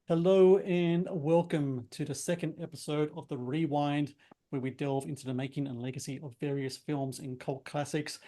Hello and welcome to the second episode of the Rewind, where we delve into the making and legacy of various films and cult classics,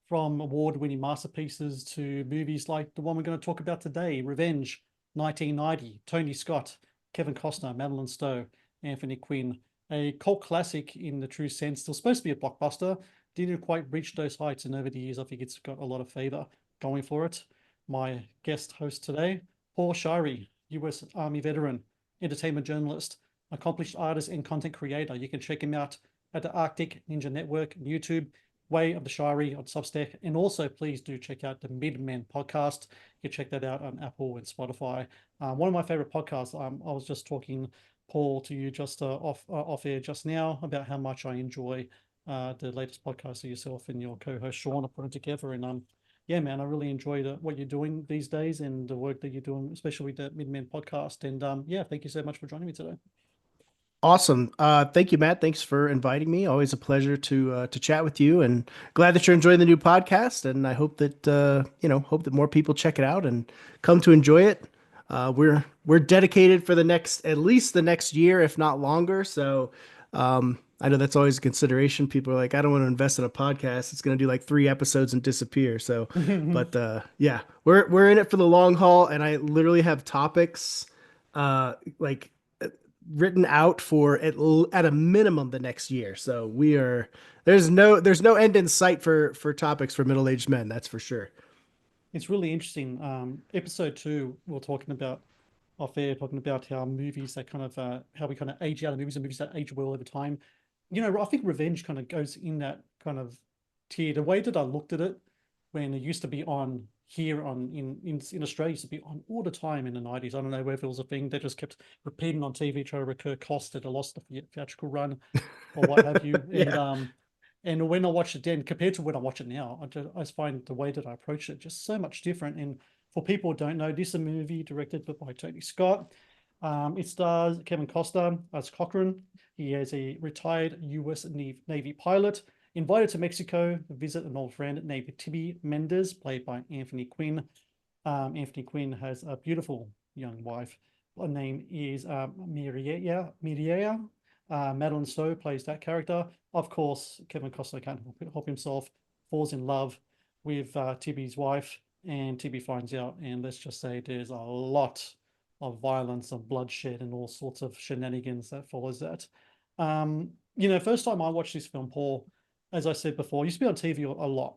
from award-winning masterpieces to movies like the one we're going to talk about today, Revenge, 1990, Tony Scott, Kevin Costner, Madeleine Stowe, Anthony Quinn, a cult classic in the true sense. Still supposed to be a blockbuster, didn't quite reach those heights, and over the years, I think it's got a lot of favor going for it. My guest host today, Paul Shirey, US Army veteran, entertainment journalist, accomplished artist and content creator. You can check him out at the Arctic Ninja Network on YouTube, Way of the Shirey on Substack, and also please do check out the Midmen podcast. You can check that out on Apple and Spotify. One of my favorite podcasts. I was just talking, Paul, to you just off air just now about how much I enjoy the latest podcast that yourself and your co-host Sean are putting together, and yeah, man, I really enjoy what you're doing these days and the work that you're doing, especially with the Midmen podcast. And yeah, thank you so much for joining me today. Awesome. Thank you, Matt. Thanks for inviting me. Always a pleasure to chat with you, and glad that you're enjoying the new podcast. And I hope that hope that more people check it out and come to enjoy it. We're dedicated for the next at least the next year, if not longer. So I know that's always a consideration. People are like, I don't want to invest in a podcast. It's going to do like 3 episodes and disappear. So, but yeah, we're in it for the long haul, and I literally have topics like written out for at a minimum the next year. So we are there's no end in sight for topics for middle-aged men, that's for sure. It's really interesting. Episode two, we're talking about off air, talking about how movies that kind of how we kind of age out of movies and movies that age well over time. I think Revenge kind of goes in that kind of tier. The way that I looked at it when it used to be on here on in Australia, used to be on all the time in the 90s. I don't know whether it was a thing they just kept repeating on TV, trying to recur costs that lost the theatrical run or what have you. Yeah. And when I watch it then, compared to when I watch it now, I just find the way that I approach it just so much different. And for people who don't know, this is a movie directed by Tony Scott. It stars Kevin Costner as Cochrane. He is a retired U.S. Navy pilot invited to Mexico to visit an old friend named Tibby Mendez, played by Anthony Quinn. Anthony Quinn has a beautiful young wife. Her name is Mireia. Madeleine Stowe plays that character. Of course, Kevin Costner can't help himself, falls in love with Tibby's wife, and Tibby finds out. And let's just say there's a lot of violence and bloodshed and all sorts of shenanigans that follows that. First time I watched this film, Paul, as I said before, it used to be on TV a lot.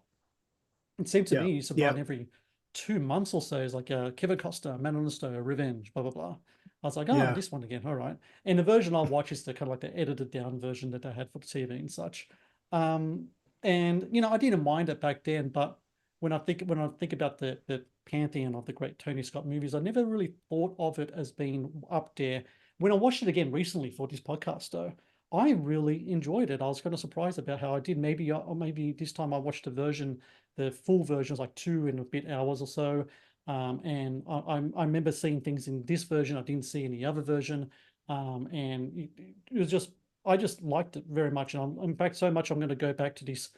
It seemed to Yeah. me it used to Yeah. run every 2 months or so. It's like Kevin Costner, Madeleine Stowe, Revenge, blah blah blah. I was like, oh, Yeah. this one again. All right. And the version I watch is the kind of like the edited down version that they had for the TV and such. And I didn't mind it back then, but when I think about the pantheon of the great Tony Scott movies, I never really thought of it as being up there. When I watched it again recently for this podcast, though, I really enjoyed it. I was kind of surprised about how I did. Maybe this time I watched the full version was like 2 and a bit hours or so. And I remember seeing things in this version I didn't see in the other version. And it was just, I just liked it very much. And in fact, so much I'm going to go back to this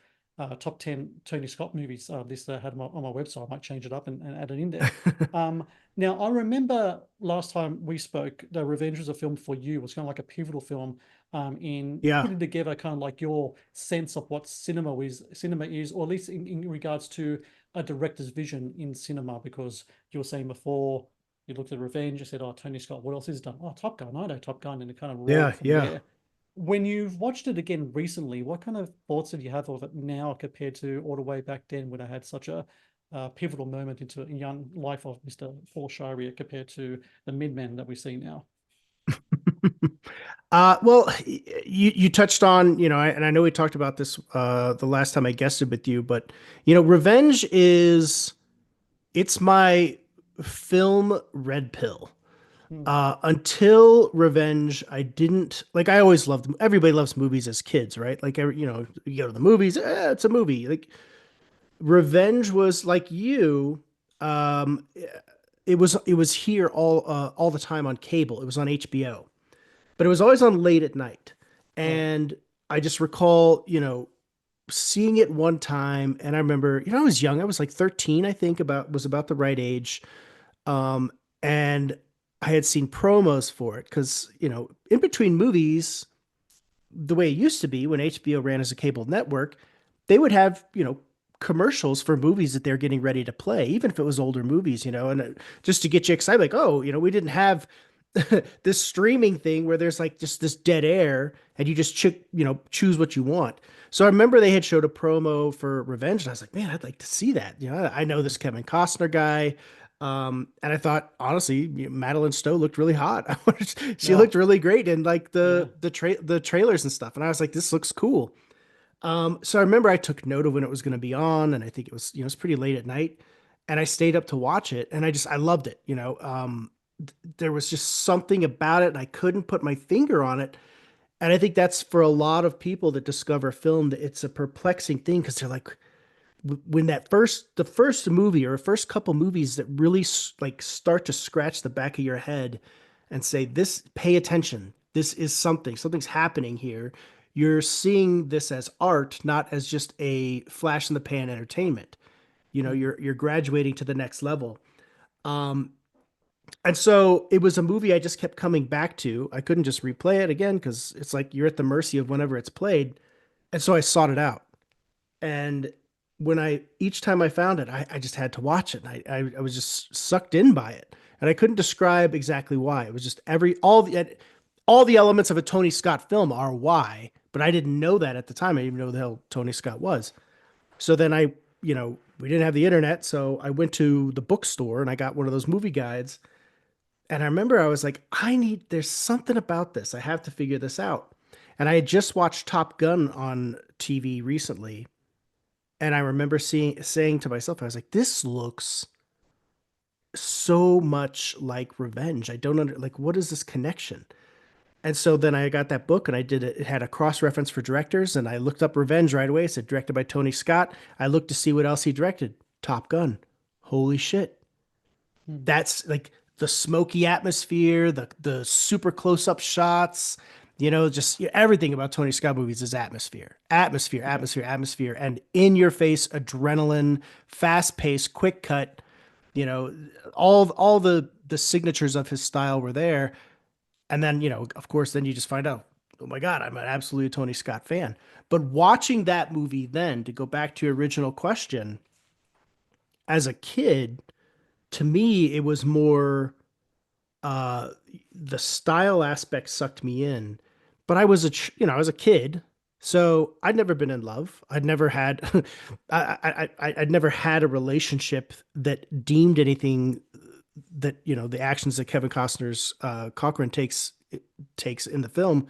top 10 Tony Scott movies list that I had on my website. I might change it up and add it in there. Um, Now, I remember last time we spoke, The Revenge was a film for you. It was kind of like a pivotal film in Yeah. putting together kind of like your sense of what cinema is, or at least in regards to a director's vision in cinema, because you were saying before you looked at Revenge, you said, oh, Tony Scott, what else has he done? Oh, Top Gun, I know Top Gun, and it kind of rolled Yeah. from Yeah. there. When you've watched it again recently, what kind of thoughts did you have of it now compared to all the way back then when I had such a pivotal moment into a young life of Mr. Paul Shirey compared to the midmen that we see now? Well, you touched on, and I know we talked about this the last time I guested with you, but Revenge is it's my film red pill. Hmm. Until Revenge, I didn't like. I always loved. Everybody loves movies as kids, right? Like, you go to the movies. It's a movie. Like, Revenge was like you. Um, it was here all the time on cable. It was on HBO, but it was always on late at night. Right. And I just recall, seeing it one time, and I remember, I was young. I was like 13, I think, about the right age. Um, and I had seen promos for it because, in between movies, the way it used to be when HBO ran as a cable network, they would have, commercials for movies that they're getting ready to play, even if it was older movies, and just to get you excited, like, oh, we didn't have this streaming thing where there's like just this dead air and you just choose what you want. So I remember they had showed a promo for Revenge, and I was like, man, I'd like to see that. I know this Kevin Costner guy. And I thought, honestly, Madeleine Stowe looked really hot. She Yeah, looked really great in like yeah. the trailers and stuff. And I was like, this looks cool. So I remember I took note of when it was going to be on, and I think it was, it's pretty late at night, and I stayed up to watch it, and I loved it. There was just something about it, and I couldn't put my finger on it. And I think that's for a lot of people that discover film that it's a perplexing thing because they're like, when the first movie or first couple movies that really like start to scratch the back of your head and say, this, pay attention, this is something's happening here. You're seeing this as art, not as just a flash in the pan entertainment. Mm, You're graduating to the next level. And so it was a movie I just kept coming back to. I couldn't just replay it again because it's like you're at the mercy of whenever it's played. And so I sought it out. And each time I found it, I just had to watch it. And I was just sucked in by it. And I couldn't describe exactly why. It was just all the elements of a Tony Scott film are why, but I didn't know that at the time. I didn't even know who the hell Tony Scott was. So then we didn't have the internet, so I went to the bookstore and I got one of those movie guides. And I remember I was like, there's something about this. I have to figure this out. And I had just watched Top Gun on TV recently, and I remember saying to myself, I was like, this looks so much like Revenge. I don't like, what is this connection? And so then I got that book and I did it. It had a cross reference for directors, and I looked up Revenge right away. It said directed by Tony Scott. I looked to see what else he directed. Top Gun. Holy shit. mm, That's like the smoky atmosphere, the super close up shots, just everything about Tony Scott movies is atmosphere, atmosphere, okay. atmosphere, atmosphere, and in your face adrenaline, fast paced, quick cut. You know, all the signatures of his style were there, and then of course, then you just find out, oh my God, I'm an absolute Tony Scott fan. But watching that movie, then to go back to your original question, as a kid, to me, it was more uh the style aspect sucked me in, but I was a kid, so I'd never been in love. I'd never had I'd never had a relationship that deemed anything that the actions that Kevin Costner's Cochran takes in the film.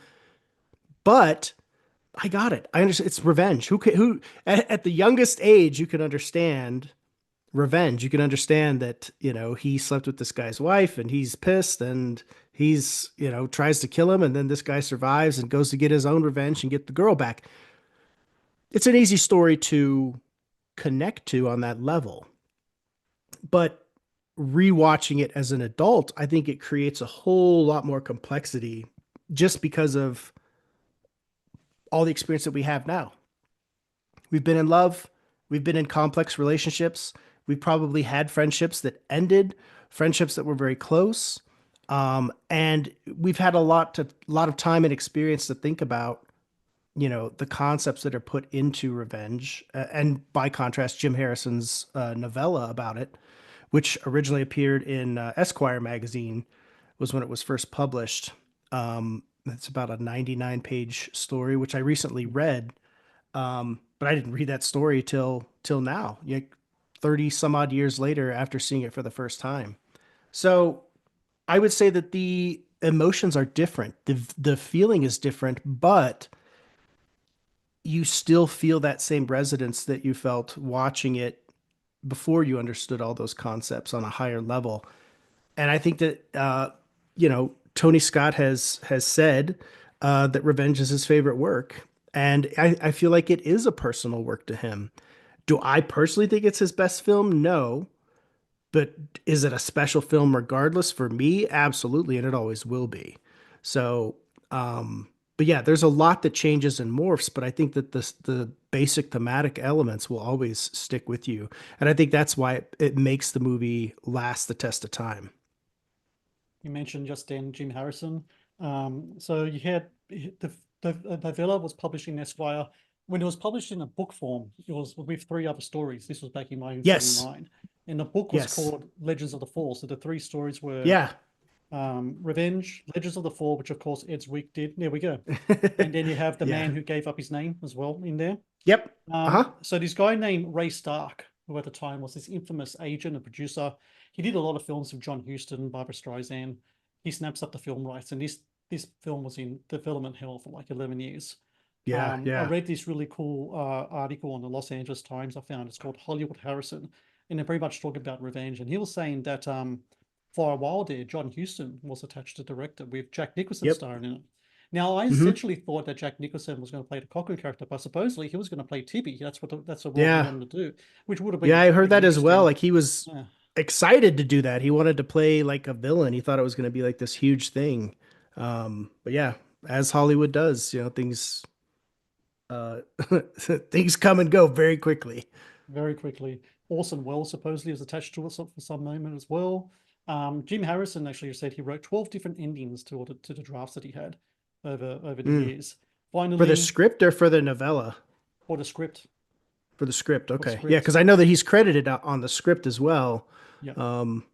But I got it. I understand. It's revenge. Who at the youngest age you can understand revenge. You can understand that, he slept with this guy's wife and he's pissed and he's, tries to kill him. And then this guy survives and goes to get his own revenge and get the girl back. It's an easy story to connect to on that level. But rewatching it as an adult, I think it creates a whole lot more complexity just because of all the experience that we have now. We've been in love. We've been in complex relationships. We've probably had friendships that ended, friendships that were very close. And we've had a lot of time and experience to think about, the concepts that are put into revenge. And by contrast, Jim Harrison's novella about it, which originally appeared in Esquire magazine, was when it was first published. It's about a 99-page story, which I recently read, but I didn't read that story till now, 30 some odd years later after seeing it for the first time. So I would say that the emotions are different. The feeling is different, but you still feel that same resonance that you felt watching it before you understood all those concepts on a higher level. And I think that Tony Scott has said that Revenge is his favorite work, and I feel like it is a personal work to him. Do I personally think it's his best film? No, but is it a special film regardless for me? Absolutely, and it always will be. So, but yeah, there's a lot that changes and morphs, but I think that the basic thematic elements will always stick with you, and I think that's why it makes the movie last the test of time. You mentioned just then Jim Harrison. So you had the novella was published in Esquire. When it was published in a book form, it was with three other stories. This was back in Yes. 1979. And the book was Yes. called Legends of the Fall. So the three stories were Yeah. Revenge, Legends of the Fall, which of course Ed's Week did. There we go. And then you have The Yeah. Man Who Gave Up His Name as well in there. Yep. Uh-huh. So this guy named Ray Stark, who at the time was this infamous agent and producer, he did a lot of films with John Huston, Barbara Streisand. He snaps up the film rights, and this film was in development hell for like 11 years. Yeah. I Yeah. read this really cool article on the Los Angeles Times. I found it's called Hollywood Harrison, and they very much talk about revenge. And he was saying that for a while there, John Huston was attached to director with Jack Nicholson Yep. starring in it. Now, I Hmm. essentially thought that Jack Nicholson was going to play the Cochrane character, but supposedly he was going to play Tibby. That's the role he Yeah. wanted to do, which would have Yeah, been I heard pretty that as well. interesting. Like he was Yeah, excited to do that. He wanted to play like a villain. He thought it was going to be like this huge thing. But yeah, as Hollywood does, things uh things come and go very quickly. very quickly. Orson Welles supposedly was attached to it for some moment as well. Jim Harrison actually said he wrote 12 different endings to the drafts that he had over the Mm. years. For the Finally, script or for the novella? for the script, For the script. for the Okay. Yeah, script, because I know that he's credited on the script as well. yeah, Um,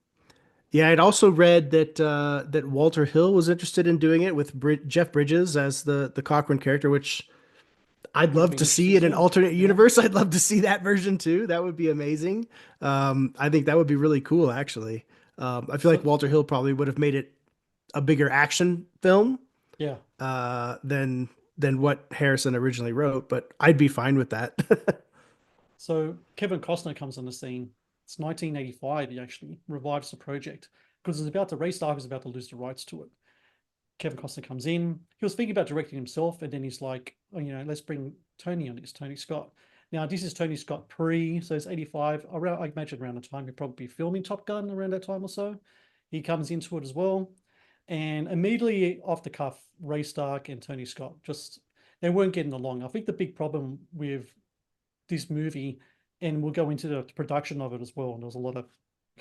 yeah, I'd also read that Walter Hill was interested in doing it with Jeff Bridges as the Cochrane character, which I'd would have love been to interesting see in an too. alternate Yeah, universe. I'd love to see that version too. That would be amazing. I think that would be really cool, actually. I feel like so Walter Hill probably would have made it a bigger action film yeah. uh, than than what Harrison originally wrote, but I'd be fine with that. So Kevin Costner comes on the scene. It's 1985. He actually revives the project because Ray Stark was about to lose the rights to it. Kevin Costner comes in. He was thinking about directing himself, and then he's like, oh, let's bring Tony on this, Tony Scott. Now, this is Tony Scott so it's 85. Around, I imagine around the time he'd probably be filming Top Gun around that time or so. He comes into it as well. And immediately off the cuff, Ray Stark and Tony Scott they weren't getting along. I think the big problem with this movie, and we'll go into the production of it as well, and there was a lot of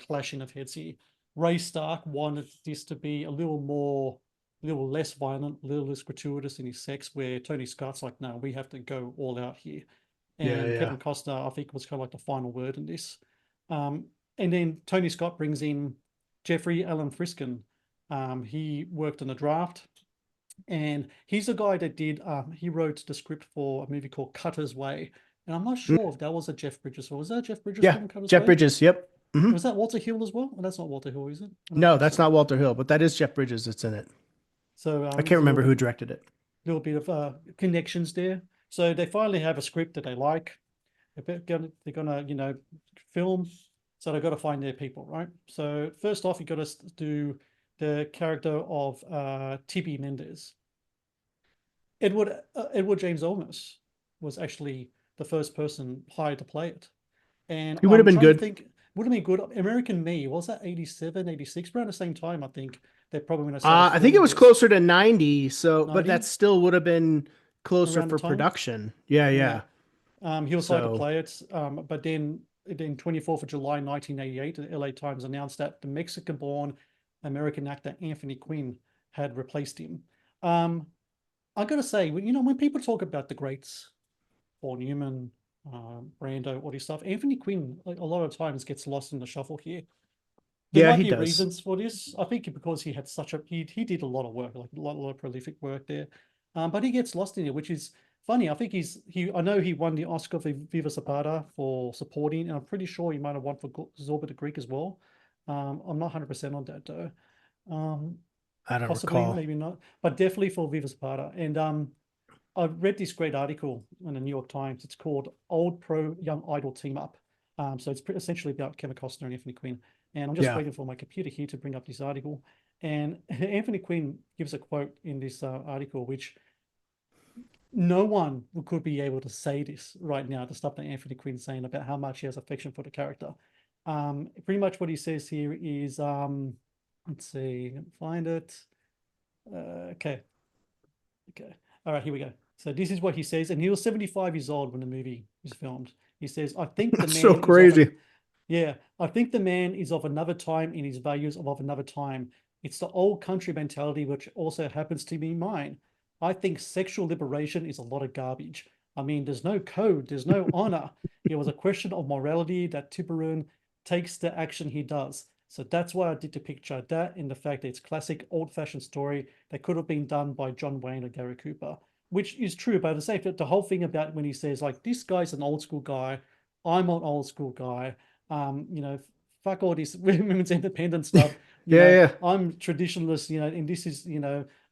clashing of heads here. Ray Stark wanted this to be a little less violent, a little less gratuitous in his sex, where Tony Scott's like, no, we have to go all out here. Yeah, And yeah. Kevin Costner, I think, was kind of like the final word in this. Um, and then Tony Scott brings in Jeffrey Allen Friskin. He worked on the draft, and he's the guy that he wrote the script for a movie called Cutter's Way. And I'm not Mm, sure if that was a Jeff Bridges, or was that a Jeff Bridges yeah, film, Cutter's Jeff Way? Bridges. Yep. Hmm. Was that Walter Hill as well? Well, that's not Walter Hill, is it? I don't No, think that's so. not Walter Hill, but that is Jeff Bridges that's in it. So I can't there's remember who directed it. little bit of connections there. So they finally have a script that they like. They're gonna, film. So they've got to find their people, right? So first off, you got to do the character of Tibby Mendez. Edward James Olmos was actually the first person hired to play it. And He would have I'm been trying to good. think, would have been good. American Me, was that 87, 86? Around the same time, I think, they probably when they started I think it filming was this. closer to 90, so but that 90, still would have been closer around the for time. production. Yeah, Yeah. yeah. He was hired to So play it. But then 24th of July 1988, the LA Times announced that the Mexican-born American actor Anthony Quinn had replaced him. Um, I gotta say, when people talk about the greats, Paul Newman, Brando, all this stuff, Anthony Quinn, like, a lot of times gets lost in the shuffle here. There yeah, might he be does. reasons for this. I think because he had he did a lot of work, like a lot of prolific work there. But he gets lost in it, which is funny. I think I know he won the Oscar for Viva Zapata for supporting, and I'm pretty sure he might have won for Zorba the Greek as well. I'm not 100% on that though. Um, I don't Possibly, recall. maybe not, but definitely for Viva Zapata. And I read this great article in the New York Times. It's called "Old Pro Young Idol Team Up." So it's essentially about Kevin Costner and Anthony Quinn. And I'm just Yeah, waiting for my computer here to bring up this article. And Anthony Quinn gives a quote in this article, which no one could be able to say this right now, the stuff that Anthony Quinn's saying about how much he has affection for the character. Pretty much what he says here is, let's see, find it. Okay, okay. All right, here we go. So this is what he says, and he was 75 years old when the movie was filmed. He says, "I think the that's so man is of an crazy. yeah, I think the man is of another time in his values of another time. It's the old country mentality, which also happens to be mine. I think sexual liberation is a lot of garbage. I mean, there's no code, there's no honor. It was a question of morality that Tiburon takes the action he does. So that's why I did the picture that in the fact that it's classic old-fashioned story that could have been done by John Wayne or Gary Cooper, which is true. But the same, the whole thing about when he says like this guy's an old school guy, I'm an old school guy. You know, fuck all this women's independent stuff. You Yeah, know, yeah. I'm traditionalist. You know, and this is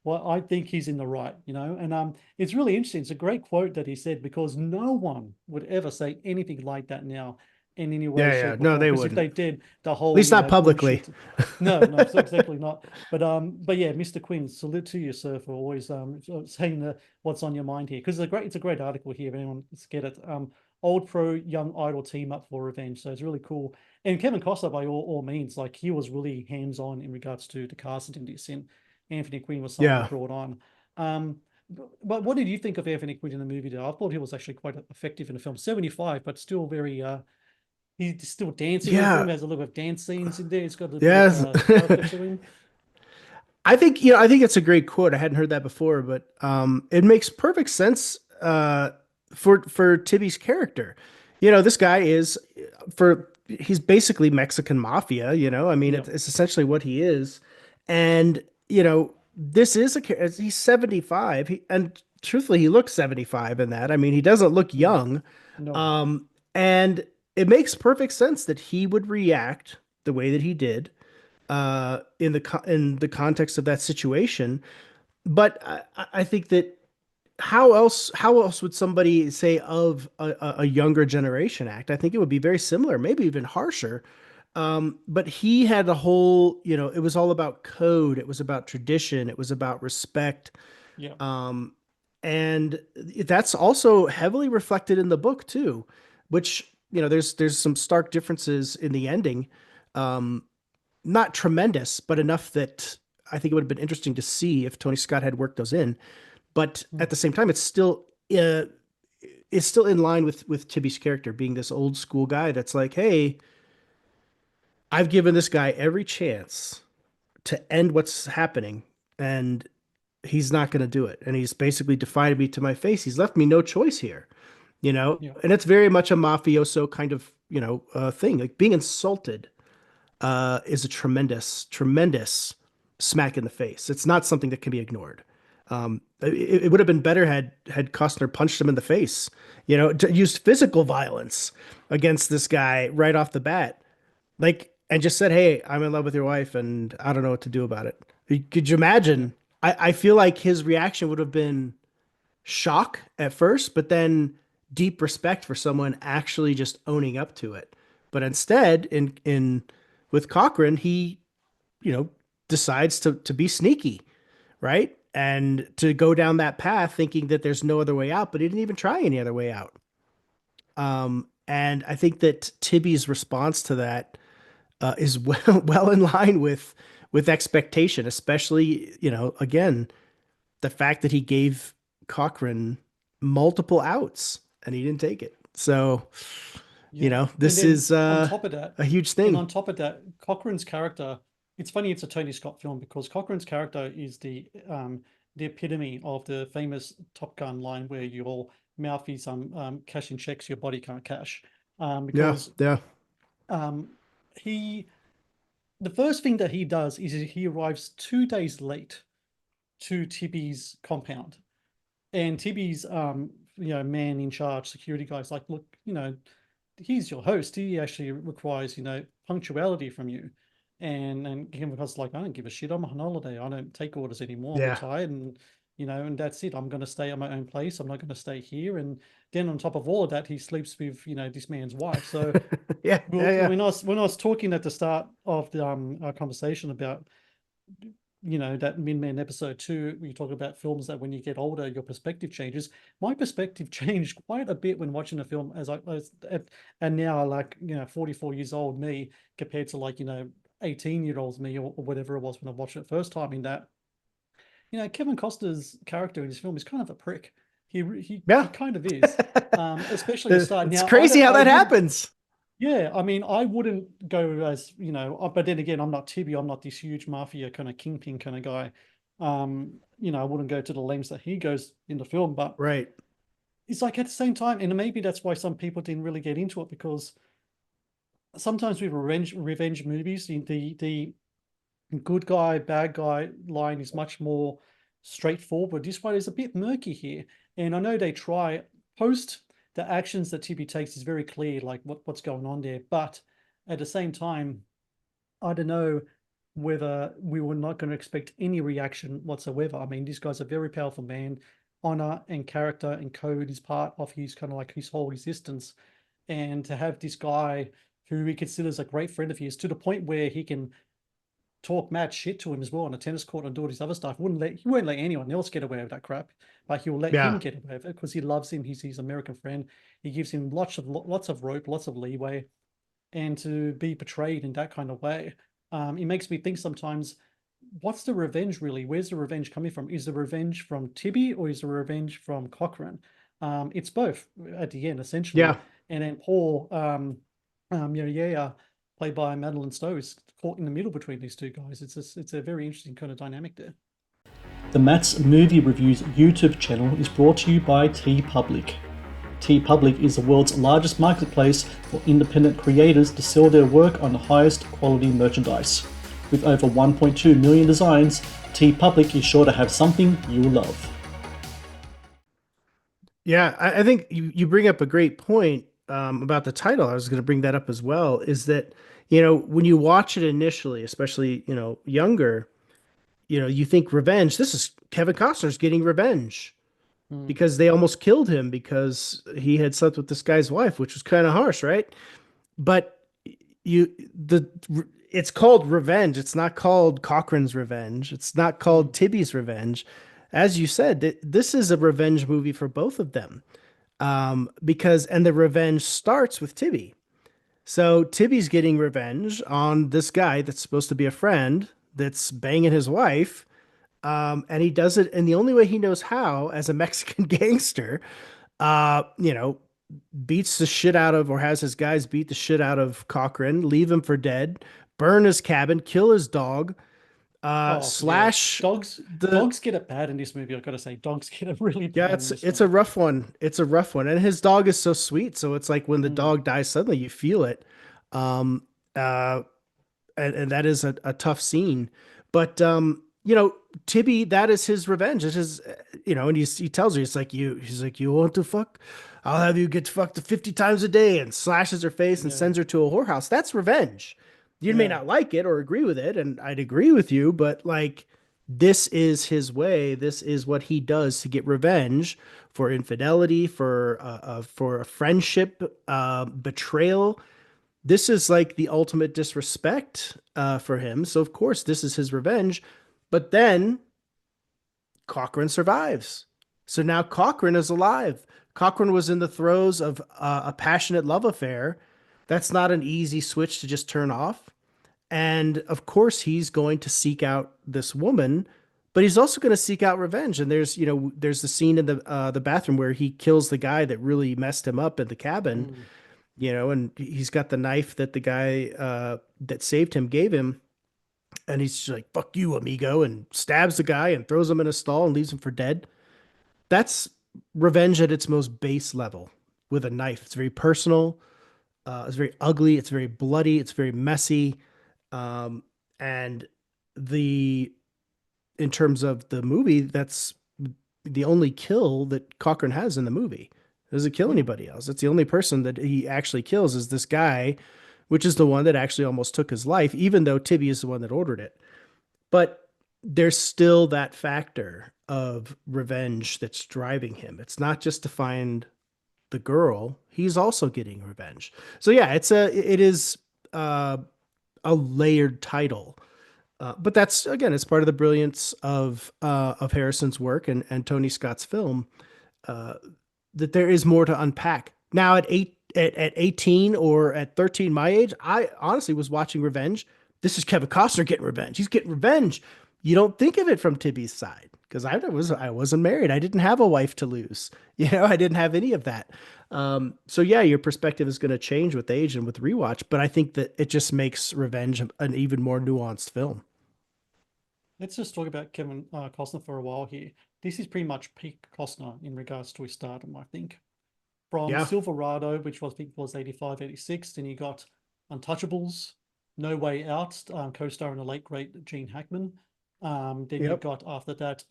what I think he's in the right. You know, and it's really interesting. It's a great quote that he said because no one would ever say anything like that now in any way, Yeah, yeah. shape, or No, form. they Because if wouldn't. they did, the At whole least not publicly. bullshit. No, no, so exactly not. But yeah, Mr. Quinn, salute to you, sir, for always saying what's on your mind here. Because it's a great article here. If anyone wants to get it, old pro young idol team up for revenge. So it's really cool. And Kevin Costner, by all means, like he was really hands on in regards to the casting in this. And Anthony Quinn was someone they Yeah. brought on. But what did you think of Anthony Quinn in the movie? Though I thought he was actually quite effective in the film. 75, but still very he's still dancing with him. Yeah. There's a little bit of dance scenes in there. It's got a bit of Yes. character to him. I think, I think it's a great quote. I hadn't heard that before, but it makes perfect sense for Tibby's character. This guy is for he's basically Mexican mafia, I mean, Yeah. it's essentially what he is. And, this is he's 75. And truthfully, he looks 75 in that. I mean, he doesn't look Mm. young. No. And it makes perfect sense that he would react the way that he did in the context of that situation. But I think that how else would somebody say of a younger generation act? I think it would be very similar, maybe even harsher. But he had a whole, it was all about code, it was about tradition, it was about respect. Yeah. Um, and that's also heavily reflected in the book too, which, there's some stark differences in the ending. Um, Not tremendous, but enough that I think it would have been interesting to see if Tony Scott had worked those in. But Mm. at the same time, it's still in line with Tibby's character being this old school guy that's like, hey, I've given this guy every chance to end what's happening, and he's not going to do it. And he's basically defied me to my face. He's left me no choice here, Yeah. and it's very much a mafioso kind of thing. Like being insulted is a tremendous, tremendous smack in the face. It's not something that can be ignored. It would have been better had Costner punched him in the face, used physical violence against this guy right off the bat, like, and just said, "Hey, I'm in love with your wife, and I don't know what to do about it." Could you Yeah. imagine? I feel like his reaction would have been shock at first, but then deep respect for someone actually just owning up to it. But instead, in with Cochrane, he, you know, decides to be sneaky, right? And to go down that path thinking that there's no other way out, but he didn't even try any other way out. And I think that Tibby's response to that is well in line with expectation, especially, again, the fact that he gave Cochrane multiple outs and he didn't take it. So, Yeah. And this then is on top of that, a huge and thing. on top of that, Cochrane's character, it's funny it's a Tony Scott film because Cochrane's character is the epitome of the famous Top Gun line where your mouth is cashing checks your body can't cash. Yeah, Because yeah, um he the first thing that he does is he arrives 2 days late to Tibby's compound. And Tibby's man in charge, security guy's like, look, he's your host. He actually requires, punctuality from you. And Kim was like, I don't give a shit. I'm on holiday. I don't take orders anymore. I'm yeah, retired and that's it. I'm gonna stay at my own place. I'm not gonna stay here. And then on top of all of that, he sleeps with, this man's wife. So yeah, yeah, yeah. when I was talking at the start of the our conversation about that Min Man episode 2, we talk about films that when you get older, your perspective changes. My perspective changed quite a bit when watching a film and now like 44 years old me compared to like 18-year-olds me or whatever it was when I watched it first time. In that Kevin Costner's character in this film is kind of a prick. He Yeah. kind of is, especially at the start. It's Now crazy how I that would happens. Yeah, I mean, I wouldn't go as, but then again, I'm not Tibby. I'm not this huge mafia kind of kingpin kind of guy. I wouldn't go to the lengths that he goes in the film, but Right. it's like at the same time, and maybe that's why some people didn't really get into it because sometimes with revenge movies, the good guy, bad guy line is much more straightforward. This one is a bit murky here. And I know they try post the actions that Tibby takes is very clear, like what's going on there. But at the same time, I don't know whether we were not going to expect any reaction whatsoever. I mean, this guy's a very powerful man. Honor and character and code is part of his kind of like his whole existence. And to have this guy who he considers a great friend of his to the point where he can talk mad shit to him as well on a tennis court and do all this other stuff. He won't let anyone else get away with that crap, but he'll let him Yeah. get away with it because he loves him. He's his American friend. He gives him lots of rope, lots of leeway, and to be portrayed in that kind of way, it makes me think sometimes. What's the revenge really? Where's the revenge coming from? Is the revenge from Tibby or is the revenge from Cochrane? It's both at the end, essentially. Yeah. And then Paul, yeah, played by Madeleine Stowe, is caught in the middle between these two guys. It's a very interesting kind of dynamic there. The Matt's Movie Reviews YouTube channel is brought to you by TeePublic. TeePublic is the world's largest marketplace for independent creators to sell their work on the highest quality merchandise. With over 1.2 million designs, TeePublic is sure to have something you'll love. Yeah, I think you bring up a great point about the title. I was going to bring that up as well. Is that, when you watch it initially, especially, younger, you think revenge. This is Kevin Costner's getting revenge Mm, because they almost killed him because he had slept with this guy's wife, which was kind of harsh, right? But you the it's called revenge. It's not called Cochrane's revenge. It's not called mm, Tibby's revenge. As you said, this is a revenge movie for both of them. Because and the revenge starts with Tibby. So Tibby's getting revenge on this guy that's supposed to be a friend that's banging his wife. And he does it in the only way he knows how as a Mexican gangster. Uh, you know, beats the shit out of or has his guys beat the shit out of Cochrane, leave him for dead, burn his cabin, kill his dog, oh yeah, slash dogs. the Dogs get it bad in this movie. I've got to say, dogs get it really yeah, bad in this it's a film. rough one. It's a rough one. And his dog is so sweet. So it's like when the Mm, dog dies, suddenly you feel it. Um, uh, and that is a tough scene. But Tibby, that is his revenge. It is, and he tells her, he's like, you want to fuck? I'll have you get fucked 50 times a day, and slashes her face and yeah, sends her to a whorehouse. That's revenge. You may yeah. not like it or agree with it, and I'd agree with you, but like this is his way. This is what he does to get revenge for infidelity, for a friendship, betrayal. This is like the ultimate disrespect for him. So of course this is his revenge. But then Cochrane survives. So now Cochrane is alive. Cochrane was in the throes of a passionate love affair. That's not an easy switch to just turn off. And of course he's going to seek out this woman, but he's also going to seek out revenge. And there's the scene in the bathroom where he kills the guy that really messed him up in the cabin, Mm, and he's got the knife that the guy that saved him gave him, and he's just like, "Fuck you, amigo," and stabs the guy and throws him in a stall and leaves him for dead. That's revenge at its most base level with a knife. It's very personal. It's very ugly. It's very bloody. It's very messy. Um, and the in terms of the movie, that's the only kill that Cochrane has in the movie. He doesn't kill mm, anybody else. It's the only person that he actually kills is this guy, which is the one that actually almost took his life, even though Tibby is the one that ordered it. But there's still that factor of revenge that's driving him. It's not just to find the girl; he's also getting revenge. So yeah, it is uh, a layered title. But that's again, it's part of the brilliance of Harrison's work and Tony Scott's film, uh, that there is more to unpack. Now at 18 or at 13, my age, I honestly was watching Revenge. This is Kevin Costner getting revenge. He's getting revenge. You don't think of it from Tibby's side because I wasn't married. I didn't have a wife to lose. I didn't have any of that. So yeah, your perspective is going to change with age and with rewatch, but I think that it just makes Revenge an even more nuanced film. Let's just talk about Kevin Costner for a while here. This is pretty much peak Costner in regards to his stardom, I think. From Yeah. Silverado, which was, I think was 85, 86. Then you got Untouchables, No Way Out, co-starring the late great Gene Hackman. Then you Yep. got after that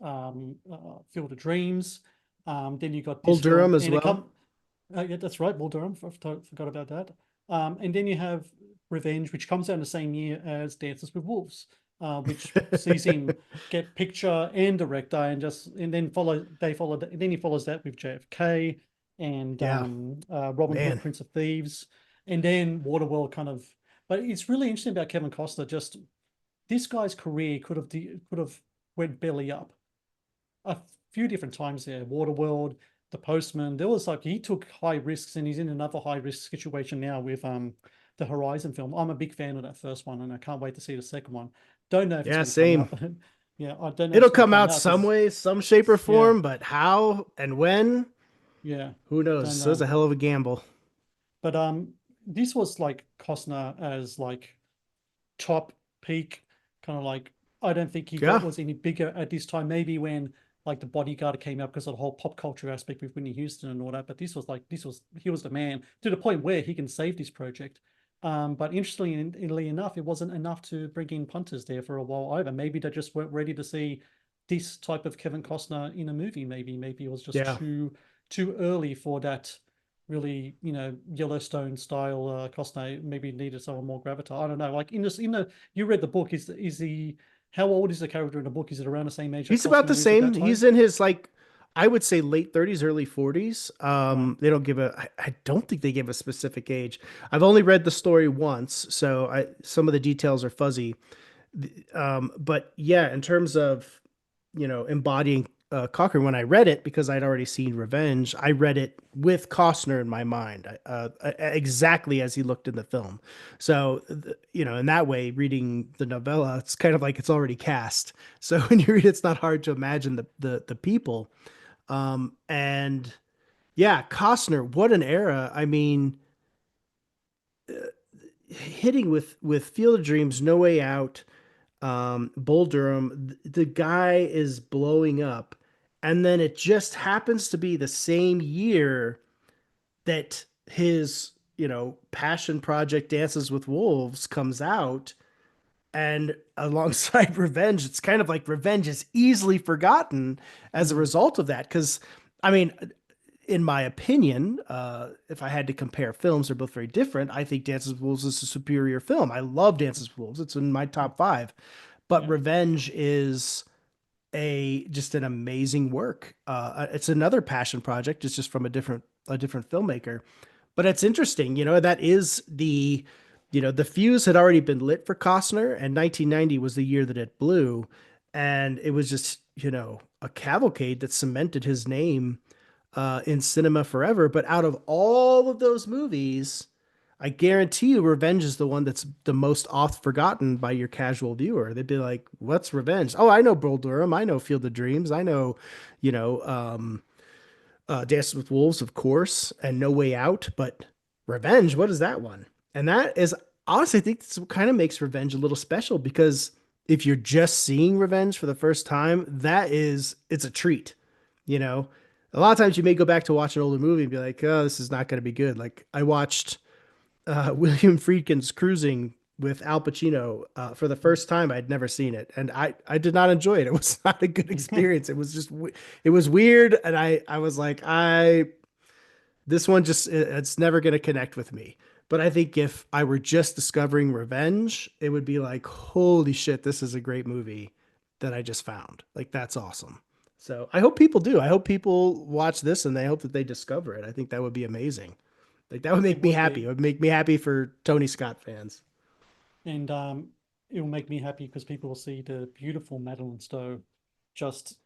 Field of Dreams. Then you got Bull this film Durham as and a well. couple. Yeah, that's right, Bull Durham. Forgot about that. And then you have Revenge, which comes out in the same year as Dances with Wolves, which sees him get picture and director, and then and then he follows that with JFK and Yeah, Robin Hood, man. Prince of Thieves, and then Waterworld kind of. But it's really interesting about Kevin Costner. Just this guy's career could have went belly up a few different times there. Waterworld, The Postman. There was like he took high risks, and he's in another high risk situation now with the Horizon film. I'm a big fan of that first one, and I can't wait to see the second one. Don't know if it's Yeah, going to come same. out. Yeah, I don't know if It'll it's going to come come out out some because way, some shape or yeah, form, but how and when, yeah, who knows? don't So it's know. a hell of a gamble. But this was like Costner as like top peak, kind of like I don't think he got Yeah. was any bigger at this time. Maybe when like the Bodyguard came out because of the whole pop culture aspect with Whitney Houston and all that. But this was he was the man to the point where he can save this project. But interestingly enough, it wasn't enough to bring in punters there for a while either. Maybe they just weren't ready to see this type of Kevin Costner in a movie. Maybe it was just Yeah. too early for that really, Yellowstone style Costner. Maybe needed someone more gravitas. I don't know. Like you read the book. Is the how old is the character in the book? Is it around the same age that He's about the Costner is at same. that He's time? in his like I would say late 30s, early 40s. Right. They don't give I don't think they give a specific age. I've only read the story once, so I some of the details are fuzzy. But yeah, in terms of embodying Cochran, when I read it, because I'd already seen Revenge, I read it with Costner in my mind, exactly as he looked in the film. So, in that way, reading the novella, it's kind of like it's already cast. So when you read it, it's not hard to imagine the people. And yeah, Costner, what an era. I mean, hitting with Field of Dreams, No Way Out, Bull Durham, the guy is blowing up. And then it just happens to be the same year that his, passion project Dances with Wolves comes out. And alongside Revenge, it's kind of like Revenge is easily forgotten as a Mm, result of that. Because, I mean, in my opinion, if I had to compare films, they're both very different. I think Dances with Wolves is a superior film. I love Dances with Wolves. It's in my mm, top five. But yeah. Revenge is a just an amazing work. It's another passion project. It's just from a different filmmaker. But it's interesting, that is the fuse had already been lit for Costner, and 1990 was the year that it blew, and it was just a cavalcade that cemented his name in cinema forever. But out of all of those movies, I guarantee you, Revenge is the one that's the most oft forgotten by your casual viewer. They'd be like, "What's Revenge? Oh, I know Bull Durham. I know Field of Dreams. I know, you know, um, Dances with Wolves, of course, and No Way Out. But Revenge, what is that one?" And that is honestly, I think this kind of makes Revenge a little special because if you're just seeing Revenge for the first time, it's a treat. You know, a lot of times you may go back to watch an older movie and be like, "Oh, this is not going to be good." Like I watched William Friedkin's Cruising with Al Pacino for the Mm. first time. I'd never seen it, and I did not enjoy it. It was not a good experience. It was just it was weird, and I was like I this one just it's never going to connect with me. But I think if I were just discovering Revenge, it would be like, holy shit, this is a great movie that I just found. Like that's awesome. So I hope people do. I hope people watch this and they hope that they discover it. I think that would be amazing. Like that would It make me would happy. It be. would make me happy for Tony Scott fans. And it will make me happy because people will see the beautiful Madeleine Stowe just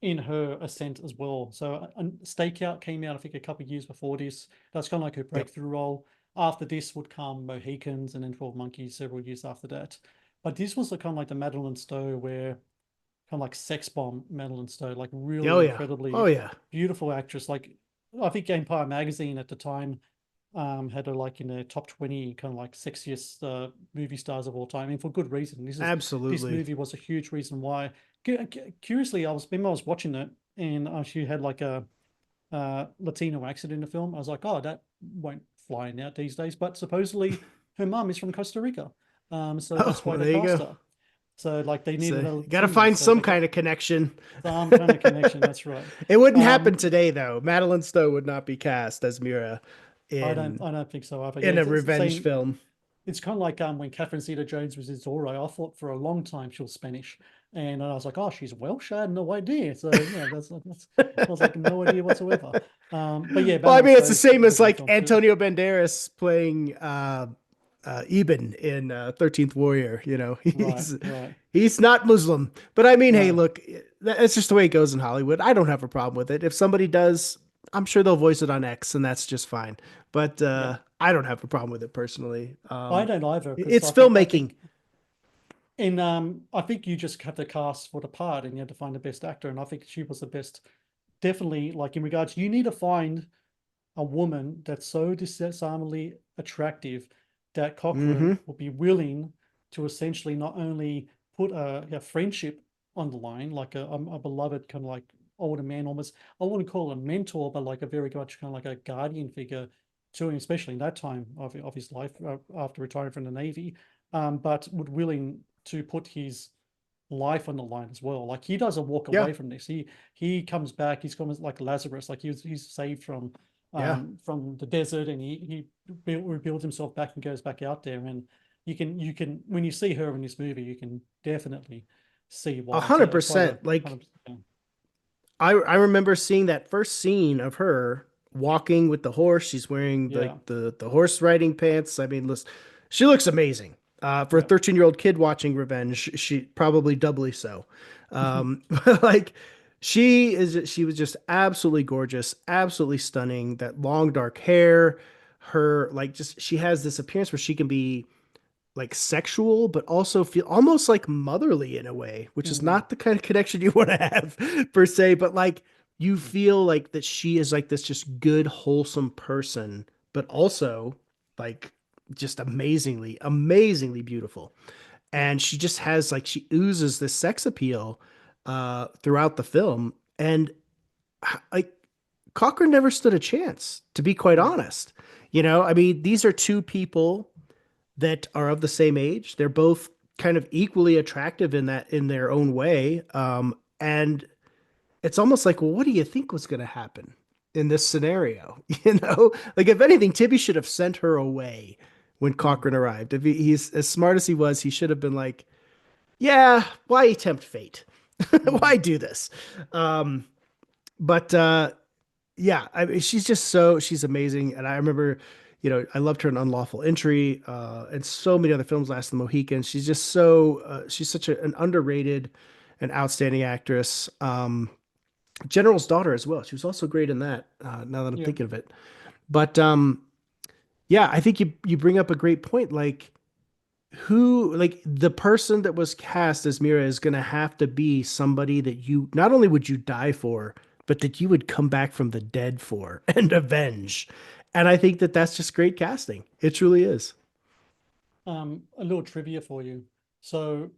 in her ascent as well. So Stakeout came out, I think, a couple of years before this. That's kind of like her Yep. breakthrough role. After this would come Mohicans and then 12 Monkeys several years after that. But this was the kind of like the Madeleine Stowe where kind of like sex bomb Madeleine Stowe, like Oh really yeah. Oh incredibly yeah. beautiful actress. Like I think Empire magazine at the time had her like in the top 20 kind of like sexiest movie stars of all time, and for good reason. This Absolutely. movie was a huge reason why. Curiously, I was watching it, and she had like a Latino accent in the film. I was like, oh, that won't fly out these days. But supposedly her mum is from Costa Rica, so Oh, that's why well, they there you cast go. her. So like they So needed a you got to Latino, find so some they got kind of connection. some kind of connection. That's right. It wouldn't happen Um, today, though. Madeleine Stowe would not be cast as Mira I don't think so either. Yeah, in a it's the revenge same. film. It's kind of like when Catherine Zeta-Jones was in Zorro. I thought for a long time she was Spanish, and I was like, oh, she's Welsh. I had no idea. So yeah, that's I was like no idea whatsoever. But yeah, Well, I Madeline mean, it's the Stowe's same was a as great like film too. Antonio Banderas playing Eben in 13th Warrior. Right, right. He's not Muslim, but I mean, hey, No, look, that's just the way it goes in Hollywood. I don't have a problem with it. If somebody does, I'm sure they'll voice it on X, and that's just fine. But yeah, I don't have a problem with it personally. I don't either because It's I filmmaking. think in I think you just have to cast for the part and you have to find the best actor, and I think she was the best. Definitely, like in regards, you need to find a woman that's so disarmingly attractive that Cochrane Hmm. will be willing to essentially not only put a friendship on the line, like a beloved kind of like older man, almost, I wouldn't call him a mentor, but like a very much kind of like a guardian figure to him, especially in that time of his life after retiring from the Navy, but would willing to put his life on the line as well. Like he doesn't walk Yeah, away from this. He comes back. He's almost like Lazarus. Like he's saved yeah. from the desert, and rebuilds himself back and goes back out there. And you can when you see her in this movie, you can definitely see A why hundred it's quite a percent. Like 100%. I remember seeing that first scene of her walking with the horse. She's wearing Yeah, the horse riding pants. I mean, listen, she looks amazing. For a yeah, 13-year-old kid watching Revenge, she probably doubly so. Like she was just absolutely gorgeous, absolutely stunning. That long dark hair, her like just she has this appearance where she can be like sexual, but also feel almost like motherly in a way, which is Mhm. not the kind of connection you want to have per se, but like you feel like that she is like this just good, wholesome person, but also like just amazingly beautiful. Yeah, And she just has like she oozes this sex appeal throughout the film. And like Cochran never stood a chance, to be quite no, honest. I mean, these are two people that are of the same age. They're both kind of equally attractive in their own way. And it's almost like, well, what do you think was going to happen in this scenario? Like if anything, Tibby should have sent her away when mm, Cochrane arrived. If he's as smart as he was, he should have been like, yeah, why tempt fate? Why mm, do this? But yeah, I mean, she's amazing, and I remember, I loved her in Unlawful Entry, and so many other films. Last of the Mohicans. She's such an underrated and outstanding actress. General's Daughter as well. She was also great in that. Now that I'm yeah. thinking of it, but yeah, I think you bring up a great point. Like the person that was cast as Mira is going to have to be somebody that you not only would you die for, but that you would come back from the dead for and avenge. And I think that that's just great casting. It truly is. A little trivia for you. So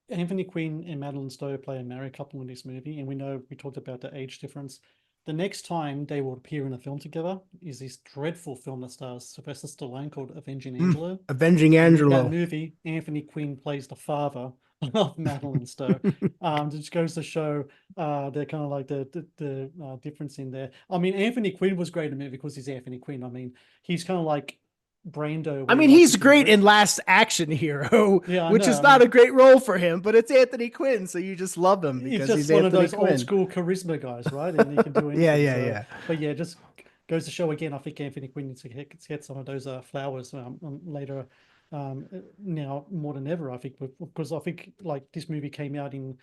Anthony Quinn and Madeline Stowe play a married couple in this movie, and we know we talked about the age difference. The next time they will appear in a film together is this dreadful film that stars Sylvester Stallone called Avenging Angelo. Avenging And in that Angelo. movie, Anthony Quinn plays the father of Madeline Stowe. It just goes to show they're kind of like the difference in there. I mean, Anthony Quinn was great in the movie because he's Anthony Quinn. I mean, he's kind of like Brando, I where mean, like he's you can, great in Last Action Hero, yeah, I which know. is I not mean, a great role for him, but it's Anthony Quinn, so you just love him he's because just he's one of Anthony those old Quinn. school charisma guys, right? And he can do Yeah, anything. yeah, So, yeah. but yeah, just goes to show again. I think Anthony Quinn needs to get some of those flowers later. Now more than ever, I think, because I think like this movie came out in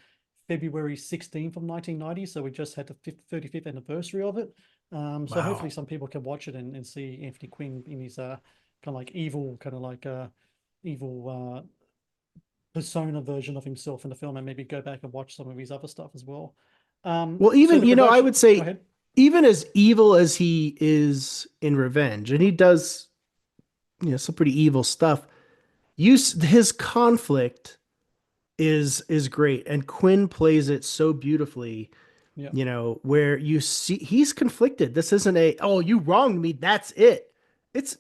February 16th of 1990, so we just had the 35th anniversary of it. So hopefully Wow. some people can watch it and see Anthony Quinn in his kind of like evil, kind of like evil persona version of himself in the film, and maybe go back and watch some of his other stuff as well. Well, So even, the I production, would go say ahead. even as evil as he is in Revenge, and he does, some pretty evil stuff. His conflict is great, and Quinn plays it so beautifully. Yeah, Where you see he's conflicted. This isn't a, oh, you wronged me, that's it. It's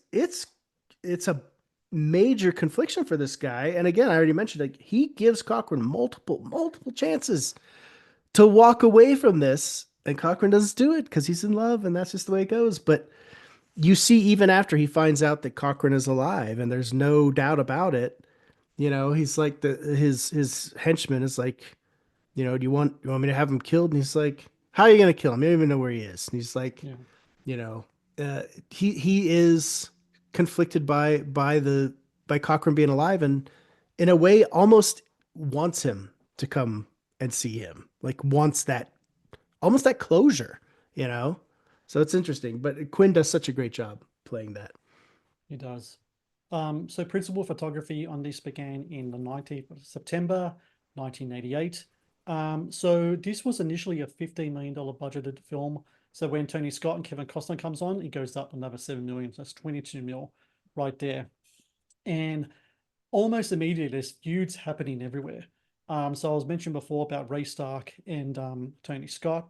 a major confliction for this guy. And again, I already mentioned, like, he gives Cochran multiple chances to walk away from this, and Cochran doesn't do it because he's in love, and that's just the way it goes. But you see, even after he finds out that Cochran is alive, and there's no doubt about it, he's like, his henchman is like, do you want me to have him killed? And he's like, how are you gonna kill him? You don't even know where he is. And he's like, yeah, you know, he is conflicted by Cochran being alive, and in a way almost wants him to come and see him, like wants that, almost that closure, you know. So it's interesting, but Quinn does such a great job playing that. he does. So principal photography on this began in the 19th of September, 1988. So this was initially a $15 million budgeted film. So when Tony Scott and Kevin Costner comes on, it goes up another 7 million. So that's 22 mil right there. And almost immediately, there's feuds happening everywhere. So I was mentioned before about Ray Stark and Tony Scott,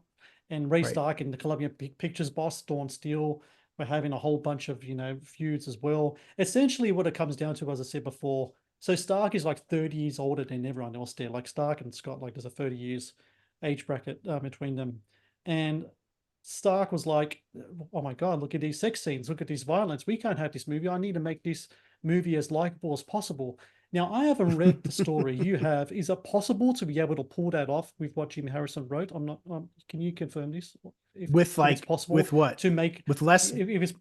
and Ray Right. Stark and the Columbia Pictures boss Dawn Steele. We're having a whole bunch of feuds as well. Essentially, what it comes down to, as I said before, so Stark is like 30 years older than everyone else there. Like Stark and Scott, like there's a 30 years age bracket between them, and Stark was like, "Oh my God, look at these sex scenes, look at this violence. We can't have this movie. I need to make this movie as likable as possible." Now, I haven't read the story. You have. Is it possible to be able to pull that off with what Jim Harrison wrote? I'm not. Can you confirm this? With If it's like, possible with what? to make, With less. if it's,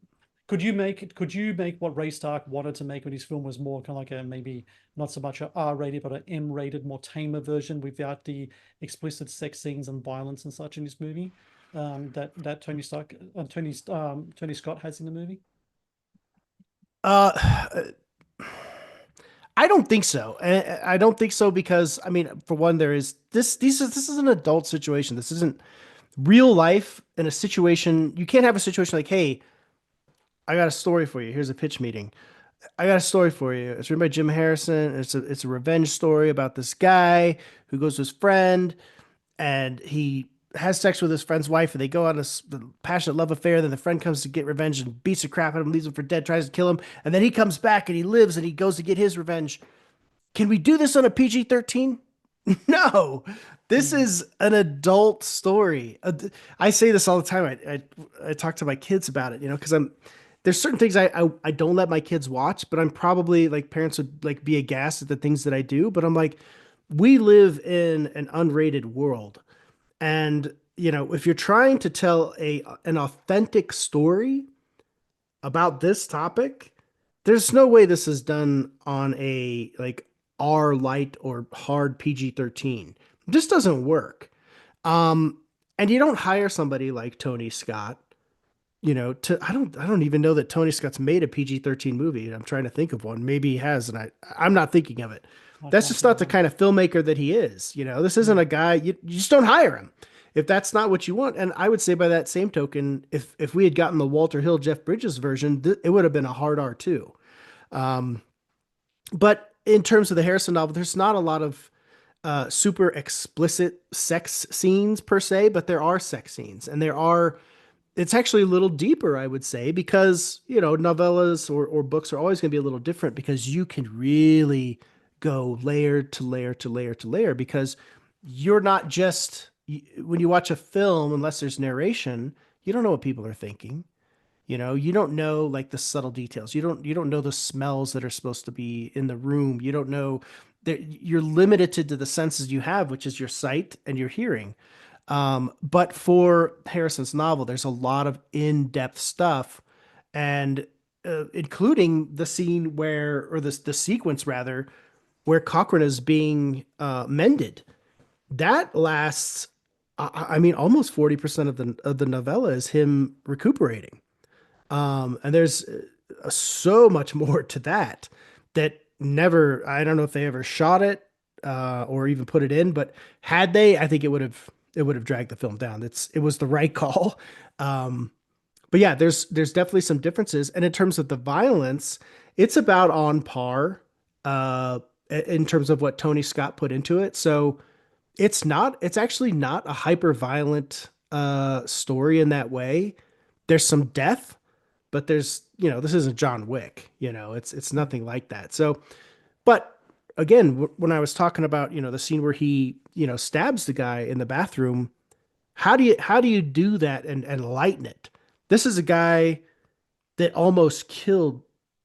could you make what Ray Stark wanted to make when his film was more kind of like a maybe not so much a R-rated but an M-rated, more tamer version without the explicit sex scenes and violence and such in this movie? That Tony Stark, Tony Scott has in the movie. Uh, I don't think so. I don't think so because, I mean, for one, there is this. This is an adult situation. This isn't real life. In a situation, you can't have a situation like, "Hey, I got a story for you. Here's a pitch meeting. I got a story for you. It's written by Jim Harrison. It's a revenge story about this guy who goes to his friend, and he has sex with his friend's wife, and they go on a passionate love affair. Then the friend comes to get revenge and beats the crap out of him, leaves him for dead, tries to kill him, and then he comes back and he lives and he goes to get his revenge. Can we do this on a PG-13? No, this Mm, is an adult story. I say this all the time. I talk to my kids about it, because there's certain things I don't let my kids watch, but I'm probably, like, parents would like be aghast at the things that I do. But I'm like, we live in an unrated world, and if you're trying to tell an authentic story about this topic, there's no way this is done on a, like, R light or hard PG-13. This doesn't work. Um, and you don't hire somebody like Tony Scott, to I don't even know that Tony Scott's made a PG-13 movie. I'm trying to think of one. Maybe he has, and I'm not thinking of it. I That's can't just think not of the one. kind of filmmaker that he is. This isn't Yeah. a guy, you just don't hire him if that's not what you want. And I would say, by that same token, if we had gotten the Walter Hill Jeff Bridges version, it would have been a hard R too. But in terms of the Harrison novel, there's not a lot of super explicit sex scenes per se, but there are sex scenes, and it's actually a little deeper, I would say, because novellas or books are always going to be a little different, because you can really go layer to layer to layer to layer, because you're not just when you watch a film, unless there's narration, you don't know what people are thinking. You don't know, like, the subtle details. You don't know the smells that are supposed to be in the room. You don't know that you're limited to the senses you have, which is your sight and your hearing. But for Harrison's novel, there's a lot of in-depth stuff, and including the scene or the sequence rather, where Cochrane is being mended. That lasts, I mean, almost 40% of the novella is him recuperating. And there's so much more to that never, I don't know if they ever shot it or even put it in, but had they, I think it would have. it would have dragged the film down. It was the right call. Um, but yeah, there's definitely some differences. And in terms of the violence, it's about on par uh, in terms of what Tony Scott put into it. So it's actually not a hyper violent story in that way. There's some death, but this isn't John Wick, it's nothing like that. So, but again, when I was talking about, the scene where he, stabs the guy in the bathroom, how do you do that and lighten it? This is a guy that almost killed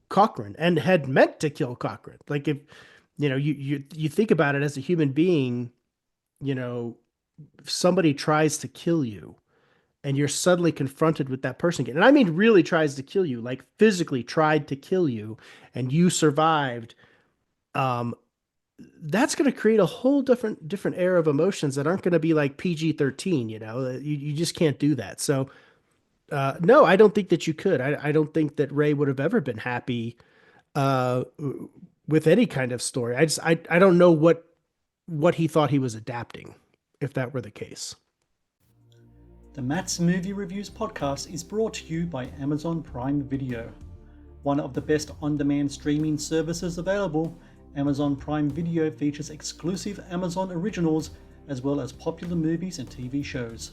Cochran and had meant to kill Cochran. Like if you think about it as a human being, if somebody tries to kill you and you're suddenly confronted with that person again, and I mean really tries to kill you, like physically tried to kill you, and you survived, um, that's going to create a whole different era of emotions that aren't going to be like PG-13. You just can't do that. So no, I don't think that you could. I don't think that Ray would have ever been happy uh, with any kind of story. I don't know what he thought he was adapting, if that were the case. The Matt's Movie Reviews podcast is brought to you by Amazon Prime Video. One of the best on-demand streaming services available, Amazon Prime Video features exclusive Amazon originals as well as popular movies and TV shows.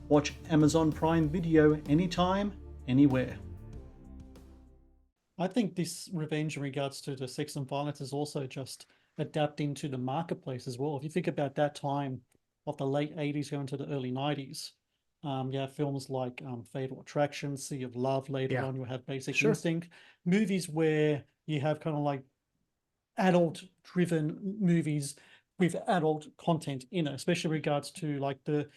Watch Amazon Prime Video anytime, anywhere. I think this revenge in regards to the sex and violence is also just adapting to the marketplace as well. If you think about that time of the late 80s going to the early 90s, you have films like Fatal Attraction, Sea of Love. Later Yeah, on, you have Basic sure. Instinct. Movies where you have kind of like adult-driven movies with adult content in it, especially in regards to like the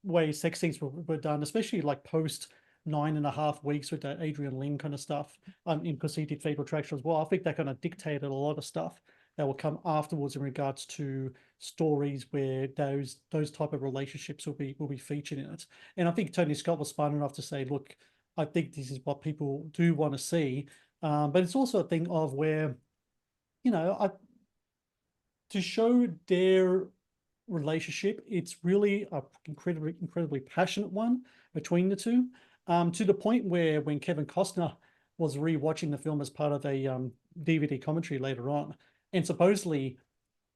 way sex scenes were done, especially like post 9.5 weeks with that Adrian Lin kind of stuff. Because he did Fatal Attraction as well. I think that kind of dictated a lot of stuff that will come afterwards in regards to stories where those type of relationships will be featured in it. And I think Tony Scott was smart enough to say, look, I think this is what people do want to see. But it's also a thing of where, to show their relationship, it's really a incredibly passionate one between the two. To the point where when Kevin Costner was rewatching the film as part of a DVD commentary later on, and supposedly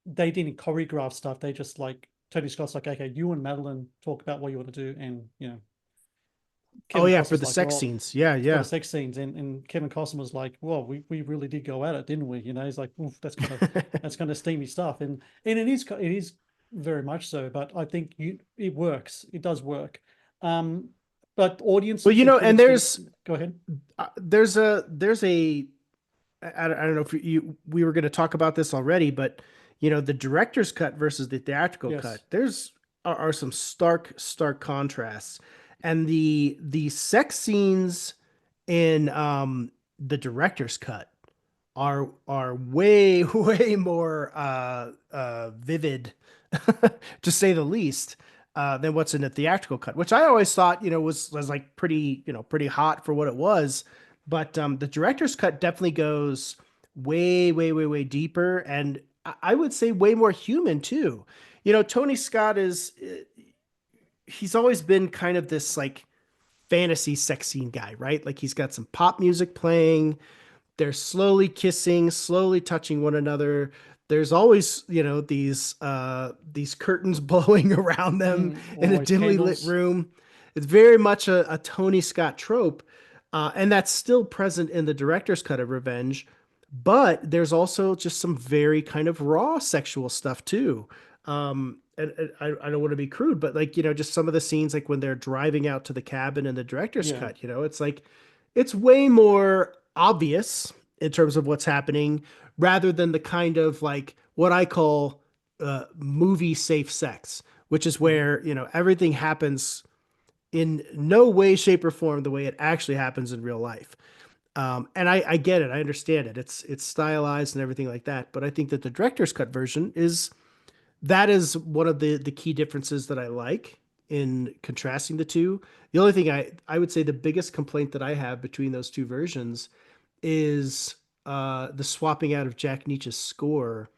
they didn't choreograph stuff. They just like Tony Scott's like, okay, you and Madeleine talk about what you want to do, and Oh Kevin yeah, for Costner's the like, sex well, scenes. Yeah, for the yeah. sex scenes, and Kevin Costner was like, well, we really did go at it, didn't we? He's like, oof, that's kind of steamy stuff, and it is very much so. But I think it works. It does work. Um, but Well, audiences and and critics didn't. Go ahead. there's a I don't know if we were going to talk about this already, but the director's cut versus the theatrical cut, Yes. are some stark contrasts, and the sex scenes in the director's cut are way way more vivid, to say the least, than what's in the theatrical cut, which I always thought was like pretty hot for what it was. But the director's cut definitely goes way way way way deeper, and I would say way more human too. Tony Scott he's always been kind of this like fantasy sex scene guy, right? Like he's got some pop music playing, they're slowly kissing, slowly touching one another. There's always, these curtains blowing around them in a Always dimly lit candles. room. It's very much a Tony Scott trope, and that's still present in the director's cut of Revenge. But there's also just some very kind of raw sexual stuff too. And I don't want to be crude, but like just some of the scenes, like when they're driving out to the cabin in the director's Yeah. cut, it's like it's way more obvious in terms of what's happening, rather than the kind of like what I call movie safe sex, which is Mhm. where everything happens in no way, shape, or form the way it actually happens in real life. And I get it, I understand it. It's stylized and everything like that, but I think that the director's cut version is one of the key differences that I like in contrasting the two. The only thing I would say the biggest complaint that I have between those two versions is the swapping out of Jack Nietzsche's score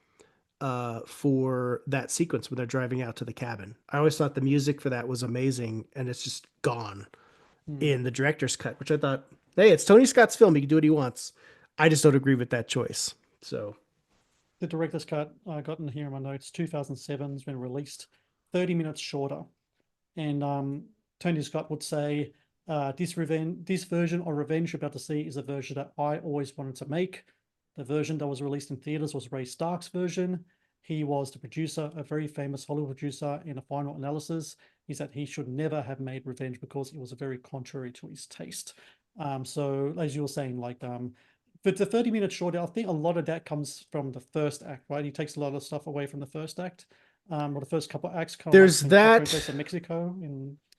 for that sequence when they're driving out to the cabin. I always thought the music for that was amazing, and it's just gone Mm. in the director's cut, which I thought, hey, it's Tony Scott's film. He can do what he wants. I just don't agree with that choice. So The director's cut I got in here in my notes, 2007 has been released, 30 minutes shorter. And Tony Scott would say, this version of Revenge you're about to see is a version that I always wanted to make. The version that was released in theaters was Ray Stark's version. He was the producer, a very famous Hollywood producer. In a final analysis, he said he should never have made Revenge because it was very contrary to his taste. So as you were saying, like but the 30 minutes shorter, I think a lot of that comes from the first act, right? He takes a lot of stuff away from the first act, or the first couple of acts, kind of like there's when Costner that. goes to Mexico